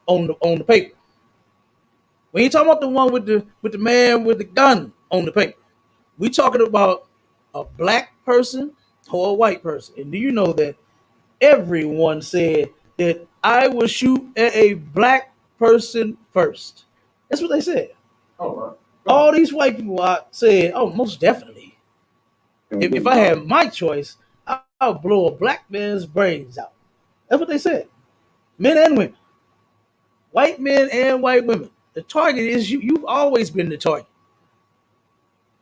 on the paper. We ain't talking about the one with the man with the gun on the paper. We talking about a black person or a white person. And do you know that everyone said that I will shoot at a black person first? That's what they said. Oh, right. All these white people said, oh, most definitely. If I had my choice, I'll blow a black man's brains out. That's what they said. Men and women. White men and white women. The target is you. You've always been the target.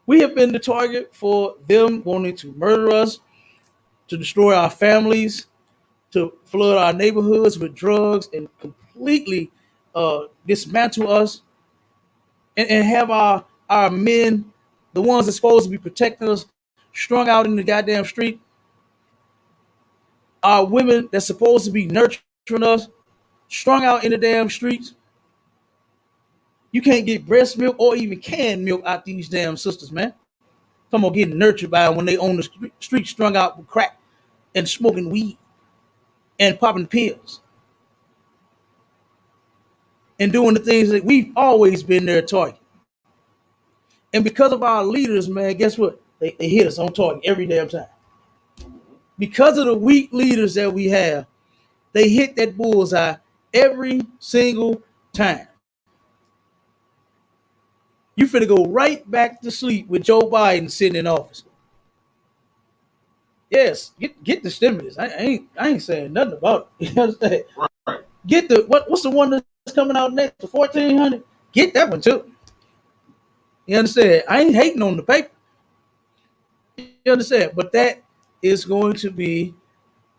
We have been the target for them wanting to murder us, to destroy our families, to flood our neighborhoods with drugs and completely dismantle us and have our men, the ones that's supposed to be protecting us, strung out in the goddamn street. Our women that's supposed to be nurturing us, strung out in the damn streets. You can't get breast milk or even canned milk out these damn sisters, man. Come on, getting nurtured by when they on the street strung out with crack and smoking weed and popping pills and doing the things that we've always been their target. And because of our leaders, man, guess what? They hit us on target every damn time. Because of the weak leaders that we have, they hit that bullseye every single time. You finna go right back to sleep with Joe Biden sitting in office. Yes, get the stimulus. I ain't saying nothing about it. You understand? Right. Get the what's the one that's coming out next? The 1400. Get that one too. You understand? I ain't hating on the paper. You understand? But that is going to be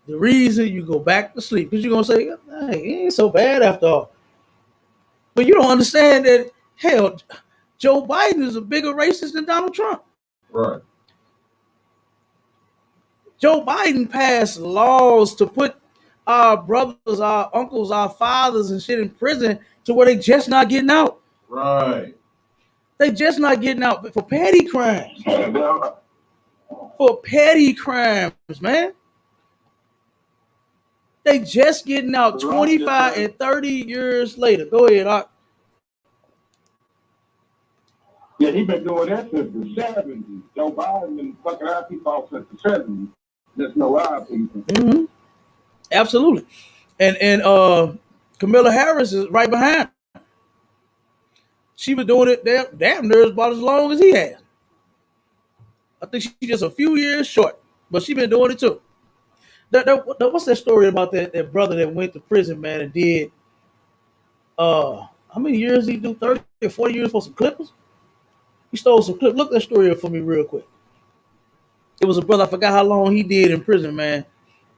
the reason you go back to sleep, because you're gonna say, hey, it ain't so bad after all. But you don't understand that, hell, Joe Biden is a bigger racist than Donald Trump. Right. Joe Biden passed laws to put our brothers, our uncles, our fathers and shit in prison to where they just not getting out. Right. They just not getting out for petty crimes. For petty crimes, man. They just getting out 25 and 30 years later. Go ahead, Art. Yeah, he been doing that since the 70s. Joe Biden been fucking our people off since the 70s. Just know our people. Mm-hmm. Absolutely. And Kamala Harris is right behind. She was doing it damn near about as long as he has. I think she's just a few years short, but she been doing it too. What's that story about that brother that went to prison, man, and did how many years did he do? 30 or 40 years for some clippers? He stole some clippers. Look that story up for me real quick. It was a brother, I forgot how long he did in prison, man.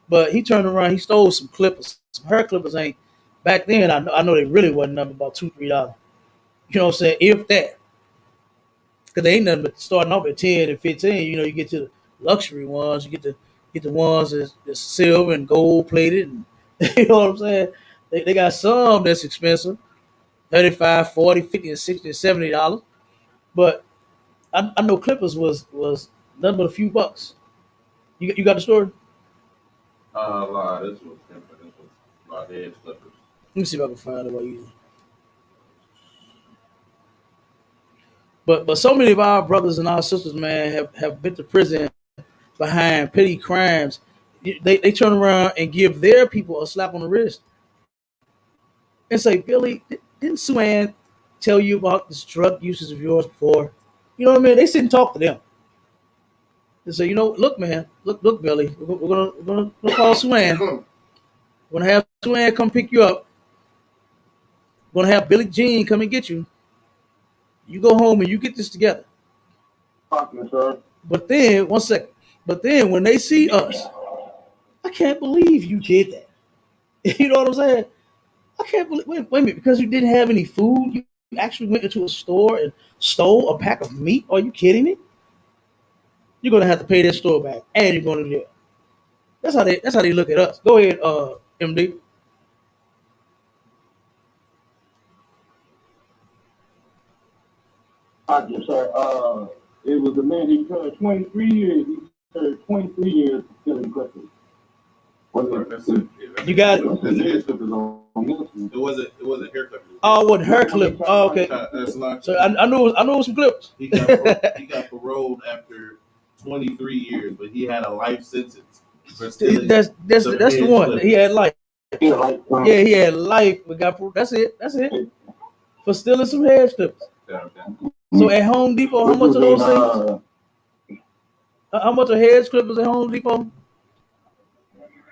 But he turned around, he stole some clippers. Some hair clippers ain't back then. I know they really wasn't nothing about $2-3. You know what I'm saying? If that. Because they ain't nothing but starting off at 10 and 15. You know, you get to the luxury ones, you get the ones that's silver and gold plated, and you know what I'm saying? They got some that's expensive, $35, $40, $50, and $60, and $70. But I know clippers was nothing but a few bucks. You got the story? Lie. This was different. This was my head slippers. Let me see if I can find it while you. But so many of our brothers and our sisters, man, have been to prison behind petty crimes. They turn around and give their people a slap on the wrist. and say, Billy, didn't Sue Ann tell you about this drug usage of yours before? You know what I mean? They sit and talk to them. They say, look, man, look, Billy, we're gonna call Sue Ann. We're gonna have Sue Ann come pick you up. We're gonna have Billy Jean come and get you. You go home and you get this together. But then, one second. But then when they see us, I can't believe you did that. You know what I'm saying? I can't believe. Wait a minute. Because you didn't have any food, you actually went into a store and stole a pack of meat? Are you kidding me? You're gonna have to pay that store back, and you're going to jail. That's how they look at us. Go ahead, MD. Yes, sir. It was a man, he served 23 years. He served 23 years stealing clippers. You got it. It wasn't hair clippers. Oh, it wasn't her clip. Oh, okay. So I knew it was some clips. He got paroled after 23 years, but he had a life sentence for stealing. That's the one. clippers. He had life. Yeah, he had life. We got that's it. That's it. For stealing some hair clippers. Okay. So at Home Depot, how much are those things? How much are hair clippers at Home Depot?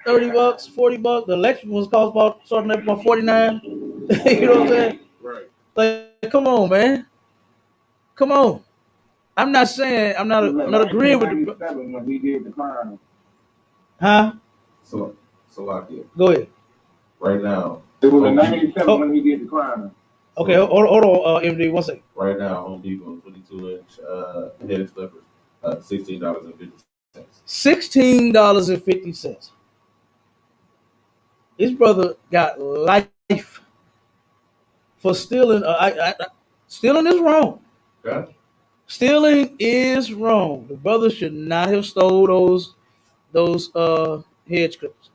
$30, $40. The electric ones cost starting at about $49. You know what I'm saying? Right. Like, come on, man. Come on. I'm not saying I'm not agreeing with the when he did the crime. huh? So Salakia. Go ahead. Right now. It was in 97 when he did the crime. Okay, hold on, MD, 1 second. Right now, Home Depot 22-inch head clippers, $16.50. $16.50. His brother got life for stealing. Stealing is wrong. Okay. Stealing is wrong. The brother should not have stole those hedge clippers,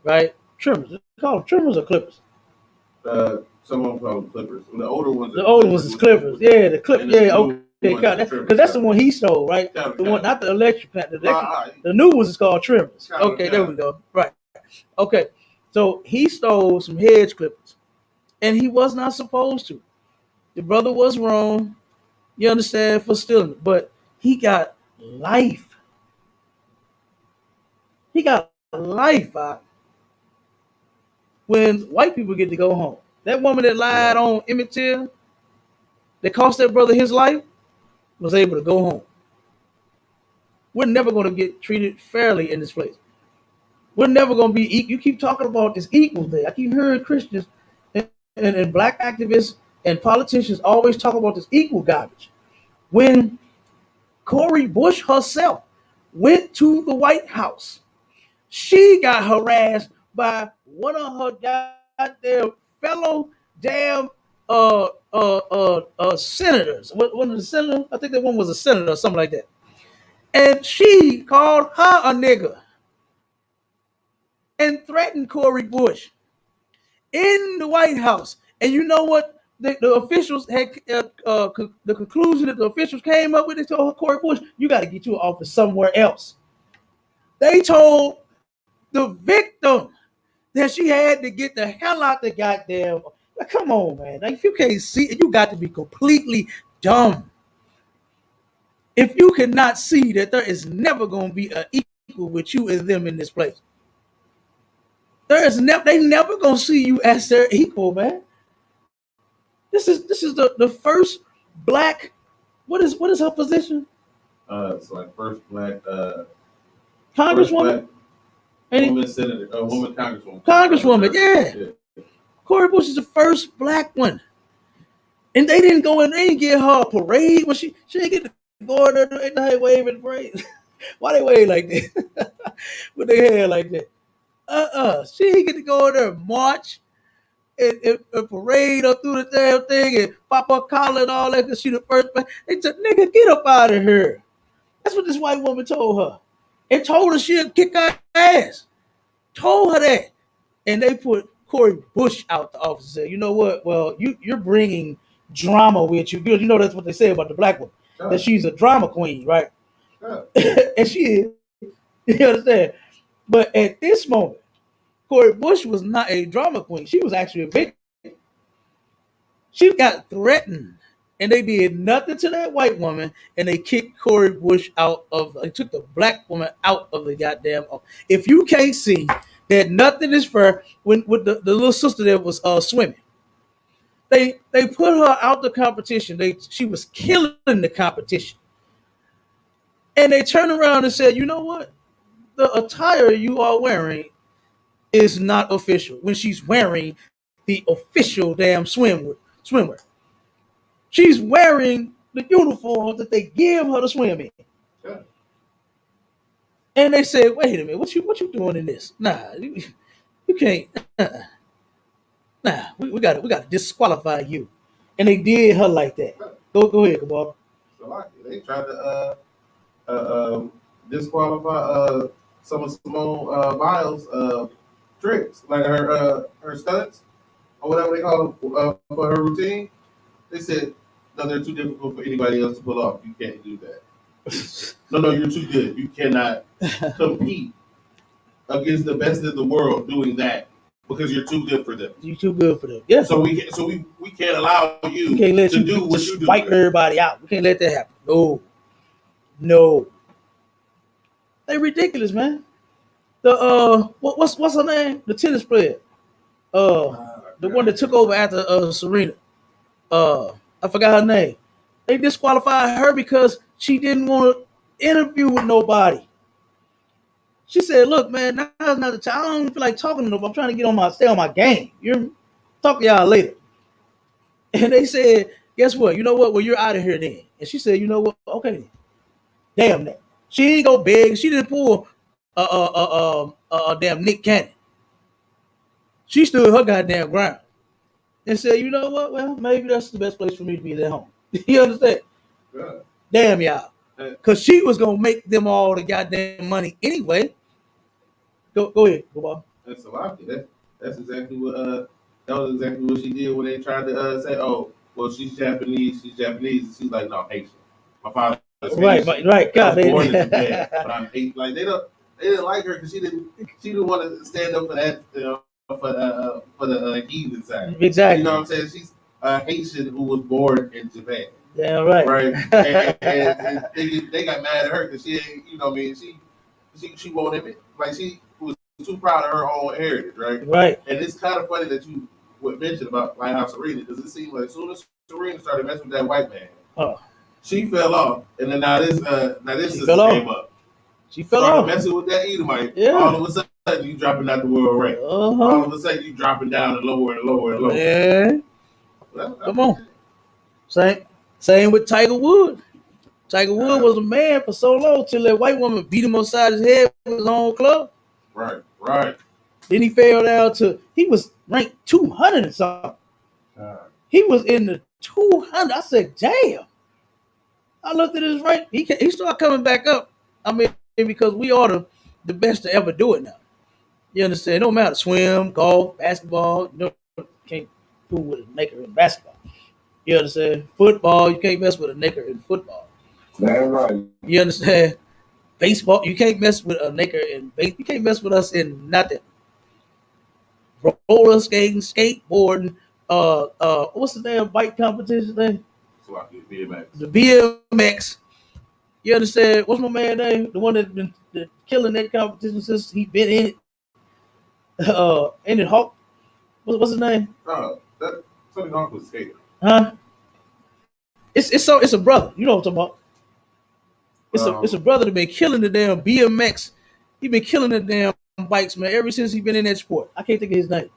right? Trimmers. They call them trimmers or clippers? Some of them call them clippers. The older ones. The older ones is clippers. Yeah, the clip. Yeah, okay. Because that's the one he stole, right? The one, not the electric. The new ones is called trimmers. Okay, there we go. Right. Okay. So he stole some hedge clippers, and he was not supposed to. The brother was wrong. You understand, for stealing it, but he got life. He got life out. When white people get to go home, that woman that lied on Emmett Till, that cost that brother his life, was able to go home. We're never going to get treated fairly in this place. We're never going to be equal. You keep talking about this equal thing. I keep hearing Christians and black activists and politicians always talk about this equal garbage. When Cori Bush herself went to the White House, she got harassed by one of her goddamn fellow damn senators. One of the senators, I think that one was a senator or something like that. And she called her a nigger and threatened Cori Bush in the White House. And you know what the officials had, the conclusion that the officials came up with? They told Cori Bush, you got to get your office somewhere else. They told the victim that she had to get the hell out the goddamn. Like, come on, man. Like, if you can't see it, you got to be completely dumb. If you cannot see that there is never going to be an equal with you and them in this place. They never gonna see you as their equal, man. This is the first black. What is her position? It's like first black Congresswoman. Woman senator, woman congresswoman. Congresswoman, yeah. Cori Bush is the first black one, and they didn't go in. They didn't get her a parade when she didn't get to go in there and wave in the parade. Why they wave like that? With their hair like that? She didn't get to go in there and march and parade up through the damn thing and pop her collar and all that because she the first. They said, nigga, get up out of here. That's what this white woman told her. And told her she'll kick her ass. Told her that. And they put Cori Bush out the office and said, you know what? Well, you're bringing drama with you. You know that's what they say about the black woman. Sure. That she's a drama queen, right? Sure. And she is. You understand? But at this moment, Cori Bush was not a drama queen. She was actually a victim. She got threatened, and they did nothing to that white woman, and they kicked Corey Bush out of. They took the black woman out of the goddamn. If you can't see that nothing is fair, when with the little sister that was swimming, they put her out the competition. She was killing the competition, and they turned around and said, "You know what? The attire you are wearing is not official." When she's wearing the official damn swimwear. She's wearing the uniform that they give her to swim in. Yeah. And they said, "Wait a minute, what you doing in this? Nah, you can't. Nah, we got to disqualify you." And they did her like that. Go ahead, Kabal. So like they tried to disqualify some of Simone Biles tricks, like her stunts or whatever they call them for her routine. They said no, they're too difficult for anybody else to pull off. You can't do that. No, you're too good. You cannot compete against the best in the world doing that because you're too good for them. You too good for them. Yeah. So we can't allow you We can't let to you do what just you do. wipe everybody out. We can't let that happen. No. They ridiculous, man. The what's her name? The tennis player. The one that took over after Serena. I forgot her name. They disqualified her because she didn't want to interview with nobody. She said, "Look, man, now's not the time. I don't feel like talking to nobody. I'm trying to stay on my game. You're talk to y'all later." And they said, "Guess what? You know what? Well, you're out of here then." And she said, "You know what? Okay then. Damn that. She ain't go big. She didn't pull damn Nick Cannon. She stood her goddamn ground and said, you know what? Well, maybe that's the best place for me to be at home." You understand? Yeah. Damn y'all. Because she was going to make them all the goddamn money anyway. Go ahead. Go on. That's a lot. That's exactly what that was exactly what she did when they tried to say, "Oh, well, she's Japanese. She's Japanese." And she's like, "No, Haitian. My father is Haitian. Right. God, I was born in Japan, but I'm Haitian." Like they didn't like her because she didn't want to stand up for that, for the heathen side. Exactly. You know what I'm saying? She's a Haitian who was born in Japan. Yeah, right. Right. and they got mad at her because she ain't, you know what I mean? She won't admit, like she was too proud of her own heritage, right? Right. And it's kind of funny that you would mention about like how Serena, because it seemed like as soon as Serena started messing with that white man, she fell off, and then now this sister came up. She fell started off. Messing with that Edomite. Yeah. All of a sudden, you dropping out the world rank. All of a sudden, you dropping down and lower and lower and lower. Yeah. Well, come on. Same with Tiger Woods. Tiger Woods was a man for so long till that white woman beat him upside his head with his own club. Right. Then he fell down he was ranked 200 and something. He was in the 200. I said, damn. I looked at his rank. He started coming back up. I mean, because we are the best to ever do it now. You understand? It don't matter. Swim, golf, basketball. You can't fool with a naked in basketball. You understand? Football, you can't mess with a naked in football. That's right. You understand? Baseball, you can't mess with a naked in baseball. You can't mess with us in nothing. Roller skating, skateboarding, what's the damn bike competition thing? BMX. The BMX. You understand? What's my man name? The one that's been killing that competition since he been in it. In it Hawk. What's his name? That Tony Hawk was a skater. Huh? It's a brother. You know what I'm talking about? It's a brother that been killing the damn BMX. He been killing the damn bikes, man, ever since he been in that sport. I can't think of his name.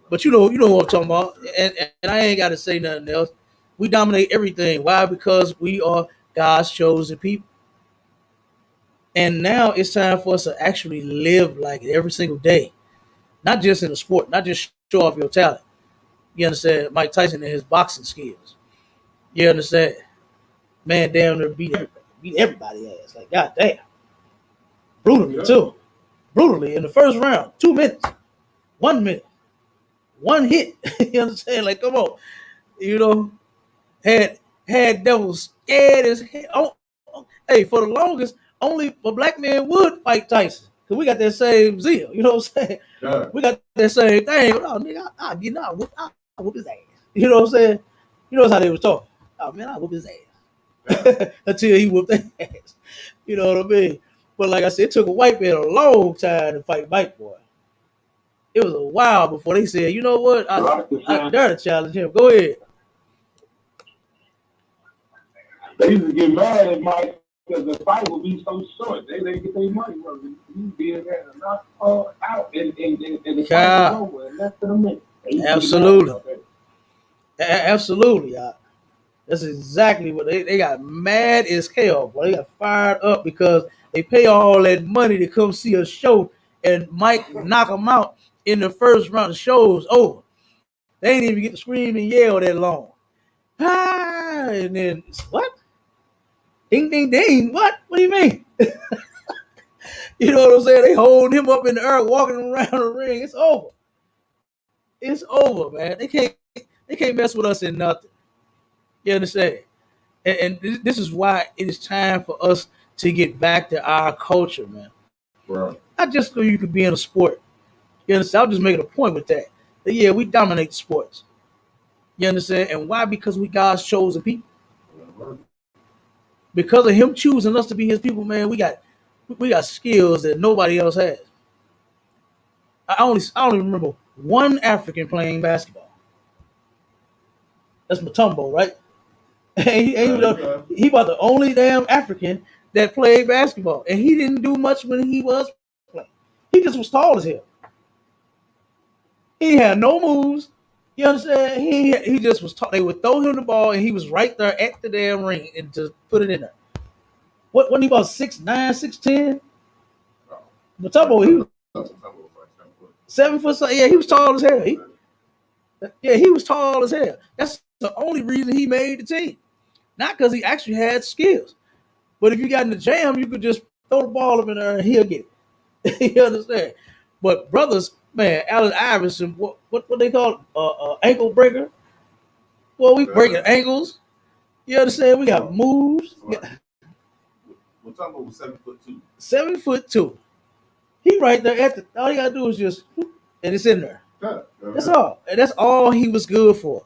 But you know what I'm talking about. And I ain't got to say nothing else. We dominate everything. Why? Because we are God's chosen people. And now it's time for us to actually live like it every single day. Not just in the sport, not just show off your talent. You understand? Mike Tyson and his boxing skills. You understand? Man, damn near beat everybody ass. Like, god damn. Brutally, too. Brutally in the first round. 2 minutes. 1 minute. One hit. You understand? Like, come on. You know, had devils scared as hell. Hey, for the longest, only a black man would fight Tyson. Because we got that same zeal. You know what I'm saying? Yeah. We got that same thing. Oh, nigga, I'll get out. whoop his ass. You know what I'm saying? You know how they was talking. Oh man, I whoop his ass until he whooped their ass. You know what I mean? But like I said, it took a white man a long time to fight Mike, boy. It was a while before they said, you know what, I dare to challenge him. Go ahead. They used to get mad at Mike because the fight would be so short. They didn't get their money worth. You being there and knock out and the fight was over in less than a minute. Absolutely. Absolutely, y'all. That's exactly what they got mad as hell, boy. They got fired up because they pay all that money to come see a show and Mike knock them out in the first round. The show's over. They ain't even get to scream and yell that long. Ah, and then what? Ding ding ding. What? What do you mean? You know what I'm saying? They hold him up in the air, walking around the ring. It's over. It's over, man. They can't mess with us in nothing. You understand? And this is why it is time for us to get back to our culture, man. Right. Not just so you could be in a sport. You understand? I'm just making a point with that. But yeah, we dominate sports. You understand? And why? Because we God's chosen people. Because of Him choosing us to be His people, man, we got skills that nobody else has. I only remember one African playing basketball. That's Mutombo, right? He about the only damn African that played basketball, and he didn't do much when he was playing. He just was tall as hell. He had no moves. You understand? He just was tall. They would throw him the ball, and he was right there at the damn ring and just put it in there. What? When he about 6'9", 6'10"? Mutombo, he was 7 foot. Yeah, he was tall as hell. He was tall as hell. That's the only reason he made the team. Not because he actually had skills. But if you got in the jam, you could just throw the ball up in there and he'll get it. You understand? But brothers, man, Allen Iverson, what they call it? Ankle breaker? Well, we breaking ankles. You understand? We got moves. Mutombo was 7'2". 7'2". He right there at the. All you gotta do is just, and it's in there. That's all. And that's all he was good for.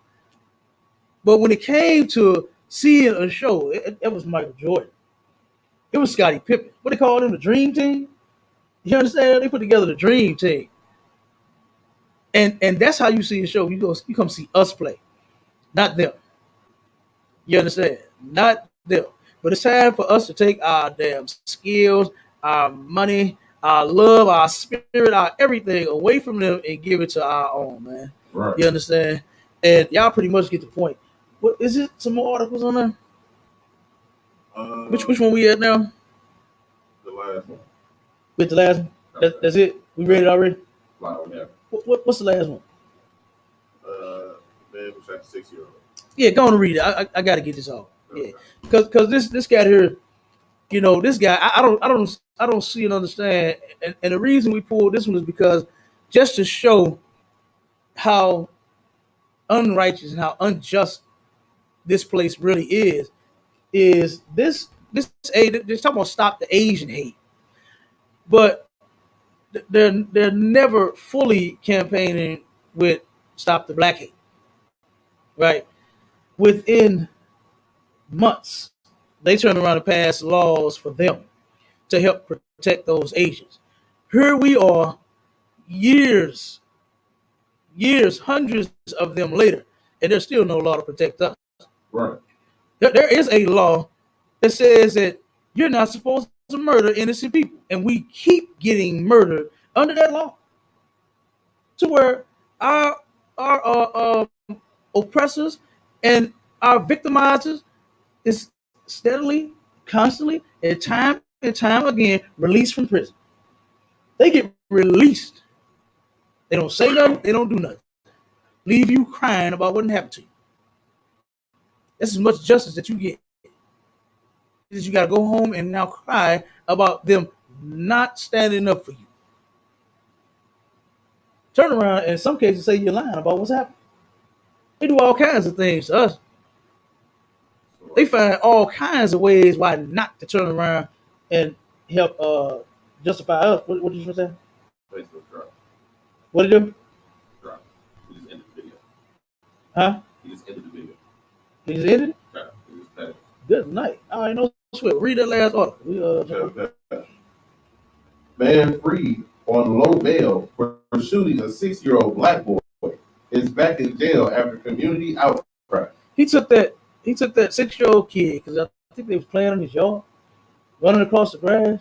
But when it came to seeing a show, it was Michael Jordan. It was Scottie Pippen. What they call them, the Dream Team? You understand? They put together the Dream Team. And that's how you see a show. You come see us play, not them. You understand? Not them. But it's time for us to take our damn skills, our money, our love, our spirit, our everything away from them and give it to our own, man. Right. You understand? And y'all pretty much get the point. What is it? Some more articles on there? Which one we at now? The last one. With the last one? That's it? We read it already? Yeah. What's the last one? Man was at 6-year-old. Yeah, go on and read it. I got to get this off. Yeah, because this guy here, you know, this guy, I don't see and understand. And the reason we pulled this one is because just to show how unrighteous and how unjust this place really is this they're talking about stop the Asian hate, but they're never fully campaigning with stop the black hate, right? Within months, they turn around and pass laws for them to help protect those Asians. Here we are, years, hundreds of them later, and there's still no law to protect us. Right. There is a law that says that you're not supposed to murder innocent people, and we keep getting murdered under that law. To where our oppressors and our victimizers is steadily, constantly, and time again released from prison. They get released. They don't say nothing. They don't do nothing. Leave you crying about what happened to you. That's as much justice that you get. Is you got to go home and now cry about them not standing up for you. Turn around and in some cases say you're lying about what's happening. They do all kinds of things to us. They find all kinds of ways why not to turn around and help justify us. What did you say? Facebook drop. What did you do? Drop. We just ended the video. Huh? He just ended the video. He's in it? Yeah, he just passed. Good night. All right, no sweat. Read that last article. Man freed on low bail for shooting a 6-year-old black boy is back in jail after community outcry. He took that 6-year-old kid, because I think they was playing in his yard, running across the grass.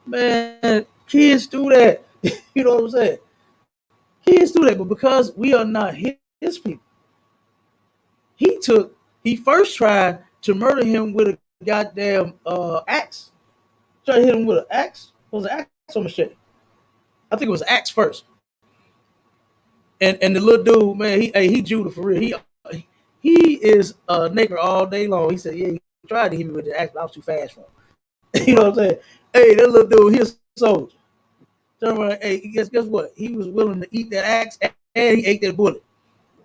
Man, kids do that. You know what I'm saying? Kids do that, but because we are not his people, he first tried to murder him with a goddamn axe. Tried to hit him with an axe. It was an axe or machete. I think it was axe first. And the little dude, man, he Judah for real. He is a nigger all day long. He said, yeah, he tried to hit me with the axe, but I was too fast for him. You know what I'm saying? Hey, that little dude, he's a soldier. Hey, guess what? He was willing to eat that axe and he ate that bullet.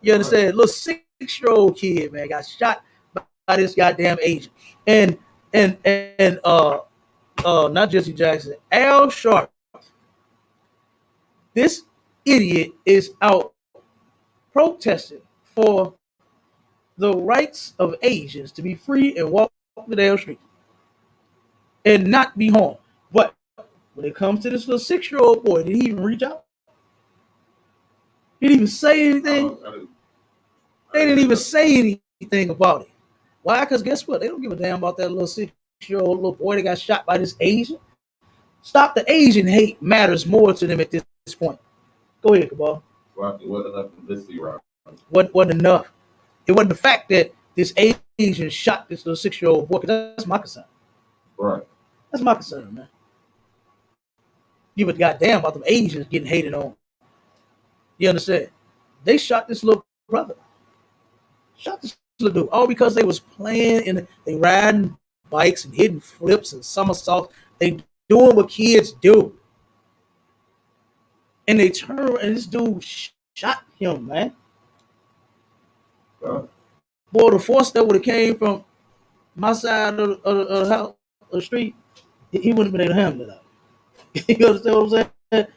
You understand? Little 6-year-old kid, man, got shot by this goddamn agent. And not Jesse Jackson, Al Sharp. This idiot is out protesting for the rights of Asians to be free and walk the damn street and not be harmed. But when it comes to this little 6-year-old boy, did he even reach out? He didn't even say anything. They didn't even say anything about it. Why? Because guess what? They don't give a damn about that little 6-year-old little boy that got shot by this Asian. Stop the Asian hate matters more to them at this point. Go ahead, Cabal. Well, it wasn't enough publicity, Rob. Wasn't enough. It wasn't the fact that this Asian shot this little 6-year-old boy, because that's my concern. Right. That's my concern, man. Give a goddamn about them Asians getting hated on. You understand? They shot this little brother. Shot this little dude. All because they was playing and they riding bikes and hitting flips and somersaults. They doing what kids do. And they turn and this dude shot him, man. Boy, the force that would have came from my side of the house, of the street, he wouldn't have been able to handle that. You understand what I'm saying?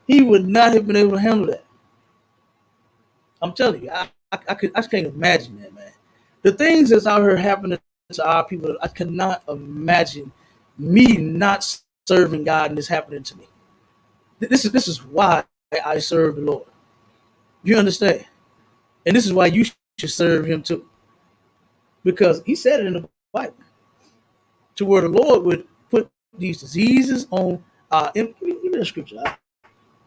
He would not have been able to handle that. I'm telling you, I just can't imagine that, man. The things that's out here happening to our people, I cannot imagine me not serving God and this happening to me. This is why I serve the Lord. You understand? And this is why you should serve him too. Because he said it in the Bible. To where the Lord would put these diseases on give me the scripture.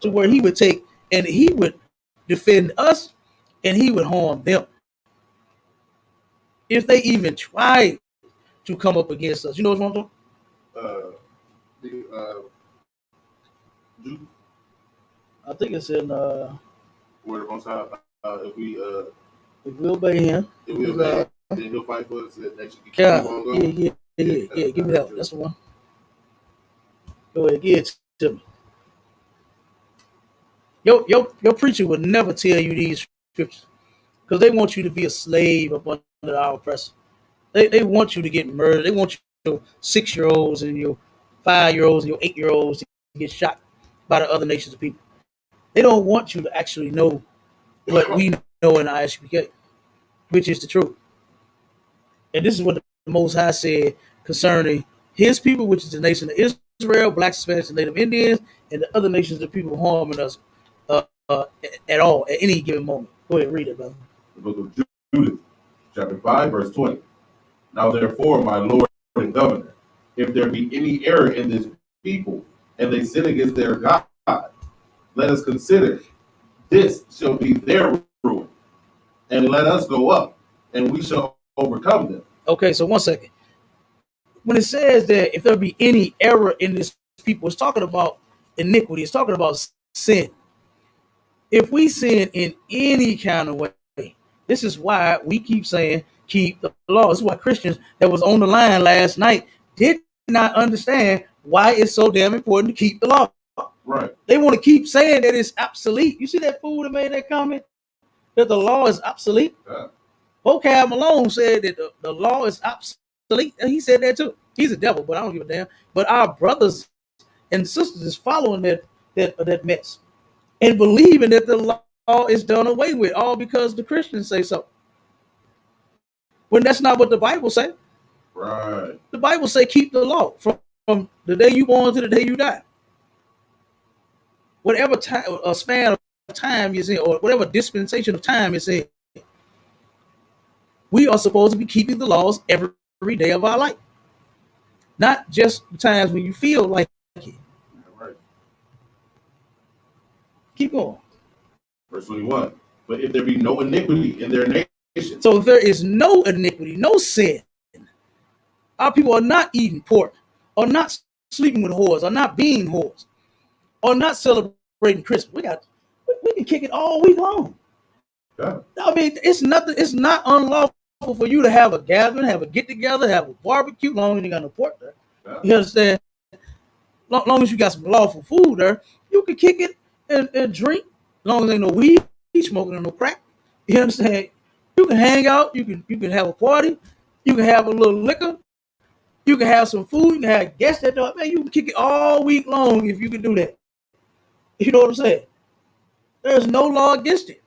To where he would take and he would defend us and he would harm them. If they even tried to come up against us. You know what I'm talking about? I think it's in Word of Most High. If we obey him, then he'll fight for us. Yeah. Give me that one. That's the one. Go ahead, give it to me. Your preacher would never tell you these scriptures because they want you to be a slave up under our oppressor. They want you to get murdered. They want your 6-year-olds and your 5-year-olds and your 8-year-olds to get shot by the other nations of people. They don't want you to actually know what we know in the ISUPK, which is the truth. And this is what the Most High said concerning his people, which is the nation of Israel, blacks, Hispanics, and Native Indians, and the other nations of people harming us at all, at any given moment. Go ahead, read it, brother. The book of Judith, chapter 5, verse 20. Now therefore, my Lord and Governor, if there be any error in this people, and they sin against their God, let us consider this shall be their ruin, and let us go up, and we shall overcome them. Okay, so 1 second. When it says that if there be any error in this people, it's talking about iniquity. It's talking about sin. If we sin in any kind of way, this is why we keep saying keep the law. This is why Christians that was on the line last night did not understand why it's so damn important to keep the law. Right. They want to keep saying that it's obsolete. You see that fool that made that comment? That the law is obsolete? Yeah. Vocab Malone said that the law is obsolete. And he said that too. He's a devil, but I don't give a damn. But our brothers and sisters is following that mess and believing that the law is done away with, all because the Christians say so. When that's not what the Bible say. Right. The Bible say keep the law from the day you born to the day you die. Whatever time span of time is in, or whatever dispensation of time is in, we are supposed to be keeping the laws every day of our life. Not just the times when you feel like it. Right. Keep going. Verse 21. But if there be no iniquity in their nation. So if there is no iniquity, no sin, our people are not eating pork, or not sleeping with whores, or not being whores, or not celebrating Christmas. We can kick it all week long. Yeah. I mean, it's nothing. It's not unlawful for you to have a gathering, have a get together, have a barbecue. Long as you got no pork there, Yeah. you understand. Long as you got some lawful food there, you can kick it and drink. Long as ain't no weed smoking or no crack, you understand. You can hang out. You can have a party. You can have a little liquor. You can have some food. You can have guests that do. Man, you can kick it all week long if you can do that. You know what I'm saying? There's no law against it.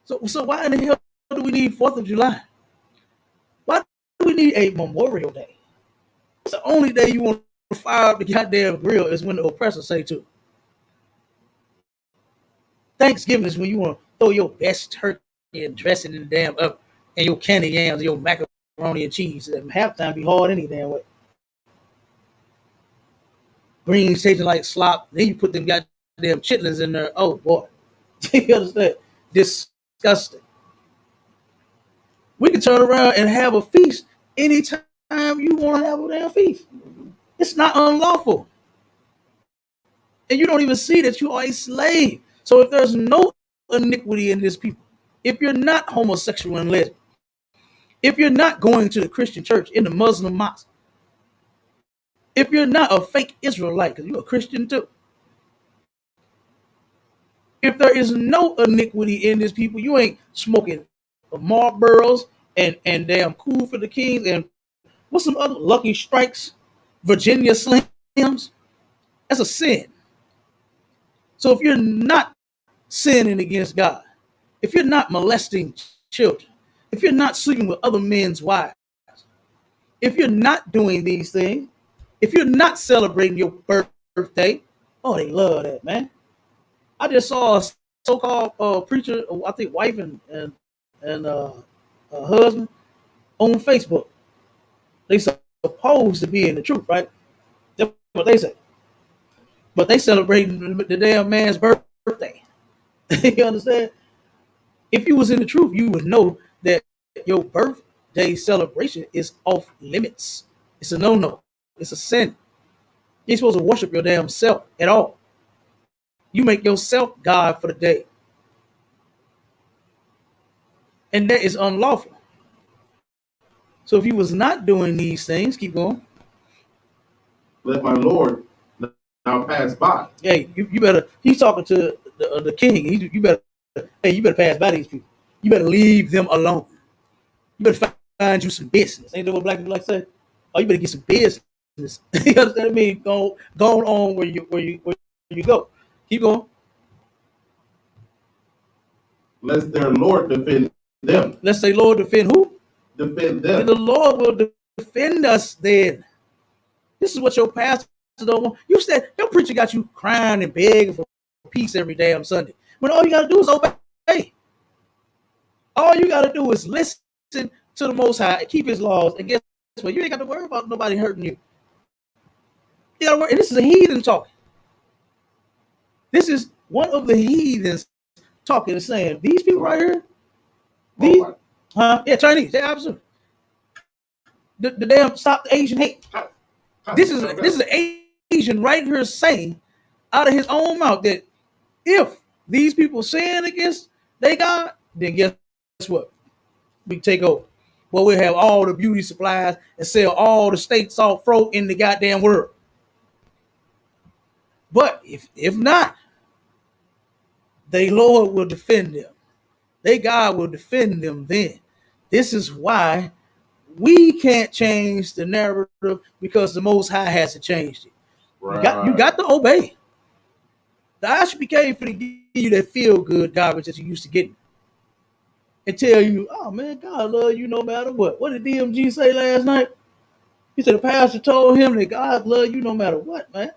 So why in the hell do we need 4th of July? Why do we need a Memorial Day? It's the only day you want to fire up the goddamn grill is when the oppressor say to. Thanksgiving is when you want to throw your best turkey and dress it in the damn up and your candy yams and your macaroni and cheese. And halftime be hard any damn way. Greens tasting like slop. Then you put them goddamn chitlins in there. Oh boy. You understand? Disgusting. We can turn around and have a feast anytime you want to have a damn feast. It's not unlawful. And you don't even see that you are a slave. So if there's no iniquity in this people, if you're not homosexual and lesbian, if you're not going to the Christian church in the Muslim mosque, if you're not a fake Israelite, because you're a Christian too, if there is no iniquity in this people, you ain't smoking Marlboros and damn Cool for the Kings and what's some other Lucky Strikes, Virginia Slims, that's a sin. So if you're not sinning against God, if you're not molesting children, if you're not sleeping with other men's wives, if you're not doing these things, if you're not celebrating your birthday, oh, they love that, man. I just saw a so-called preacher, I think wife and husband on Facebook. They supposed to be in the truth, right? That's what they say. But they celebrating the damn man's birthday. You understand? If you was in the truth, you would know that your birthday celebration is off limits. It's a no-no. It's a sin. You ain't supposed to worship your damn self at all. You make yourself God for the day. And that is unlawful. So if you was not doing these things, keep going. Let my Lord now pass by. Hey, you better, he's talking to the king. You better pass by these people. You better leave them alone. You better find you some business. Ain't that what black people like to say? Oh, you better get some business. You understand what I mean? Go on where you go. Keep going. Lest their Lord defend them. Let's say, Lord, defend who? Defend them. And the Lord will defend us then. This is what your pastor don't want. You said your preacher got you crying and begging for peace every damn Sunday. When all you got to do is obey. All you got to do is listen to the Most High and keep His laws. And guess what? You ain't got to worry about nobody hurting you. You got to worry. And this is a heathen talking. This is one of the heathens talking and saying, these people right here, these, yeah, Chinese, yeah, absolutely. The damn stop the Asian hate. This is an Asian right here saying out of his own mouth that if these people sin against their God, then guess what? We take over. Well, we'll have all the beauty supplies and sell all the steaks off fro in the goddamn world. But if not, they Lord will defend them. They God will defend them then. This is why we can't change the narrative because the Most High hasn't changed it. Right. You got to obey. The eye should be careful to give you that feel good garbage that you used to get. and tell you, oh man, God love you no matter what. What did DMG say last night? He said the pastor told him that God love you no matter what, man.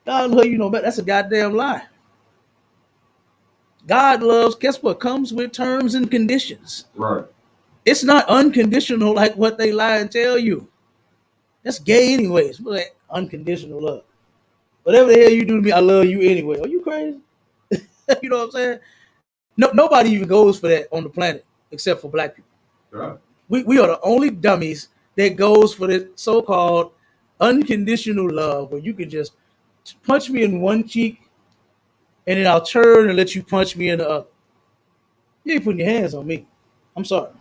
God love you no matter. That's a goddamn lie. God loves, guess what? Comes with terms and conditions. Right. It's not unconditional like what they lie and tell you. That's gay anyways. But unconditional love. Whatever the hell you do to me, I love you anyway. Are you crazy? You know what I'm saying? No, nobody even goes for that on the planet except for black people. Right. We are the only dummies that goes for the so-called unconditional love where you can just punch me in one cheek and then I'll turn and let you punch me in the other. You ain't putting your hands on me. I'm sorry.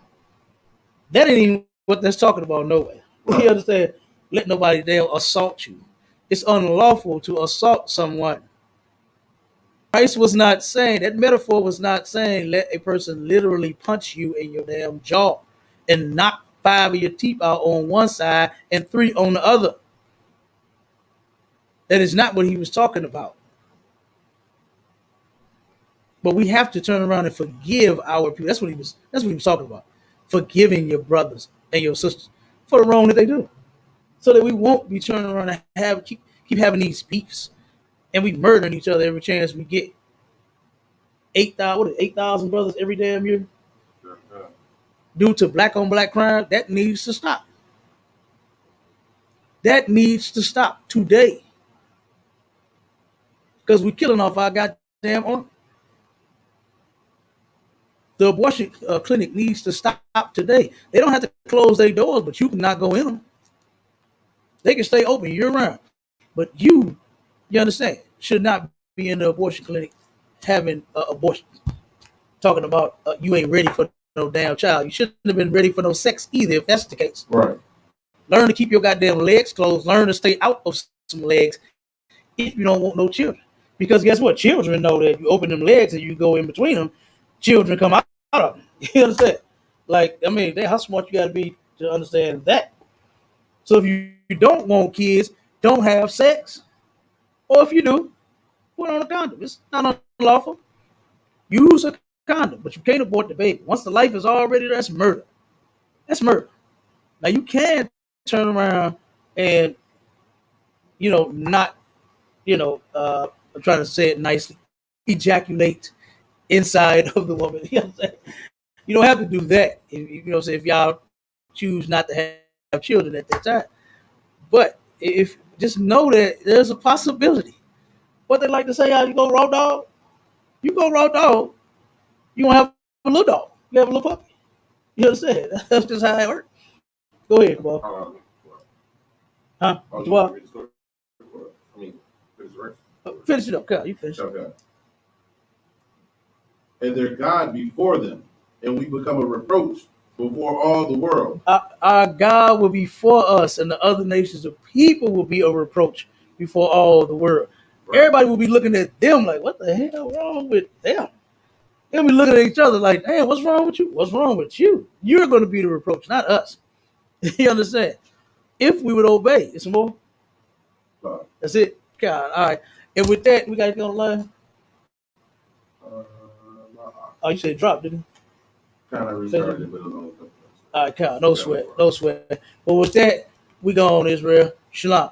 That ain't even what that's talking about, no way. You understand? Let nobody damn assault you. It's unlawful to assault someone. Christ was not saying, that metaphor was not saying let a person literally punch you in your damn jaw and knock 5 of your teeth out on one side and 3 on the other. That is not what he was talking about. But we have to turn around and forgive our people. That's what he was talking about. Forgiving your brothers and your sisters for the wrong that they do. So that we won't be turning around and keep having these beefs. And we murdering each other every chance we get. 8,000 brothers every damn year? Due to black on black crime, that needs to stop. That needs to stop today. Because we're killing off our goddamn army. The abortion clinic needs to stop today. They don't have to close their doors, but you cannot go in them. They can stay open year round. But you understand, should not be in the abortion clinic having abortion. Talking about you ain't ready for no damn child. You shouldn't have been ready for no sex either if that's the case. Right. Learn to keep your goddamn legs closed. Learn to stay out of some legs if you don't want no children. Because guess what? Children know that you open them legs and you go in between them, children come out of them. You understand? Like, I mean, how smart you got to be to understand that. So if you don't want kids, don't have sex. Or if you do, put on a condom. It's not unlawful. Use a condom, but you can't abort the baby. Once the life is already there, that's murder. That's murder. Now you can turn around and, not, I'm trying to say it nicely, ejaculate inside of the woman. You know what I'm saying? You don't have to do that. If y'all choose not to have children at that time. But if just know that there's a possibility. What they like to say, you go raw dog. You go raw dog. You won't have a little dog. You have a little puppy. You understand? That's just how it works. Go ahead, Kamal. Huh? Well, finish it up, Kyle. You finish it up. And their God before them, and we become a reproach before all the world. Our God will be for us, and the other nations of people will be a reproach before all the world. Right. Everybody will be looking at them like, what the hell wrong with them? They'll be looking at each other like, damn, what's wrong with you? What's wrong with you? You're going to be the reproach, not us. You understand? If we would obey. It's more. That's it. God, all right. And with that, we got to get on the line. Oh, you said drop, didn't you? Kind of restarted, but it was on. All right, Kyle, no sweat. But with that, we go on, Israel. Shalom.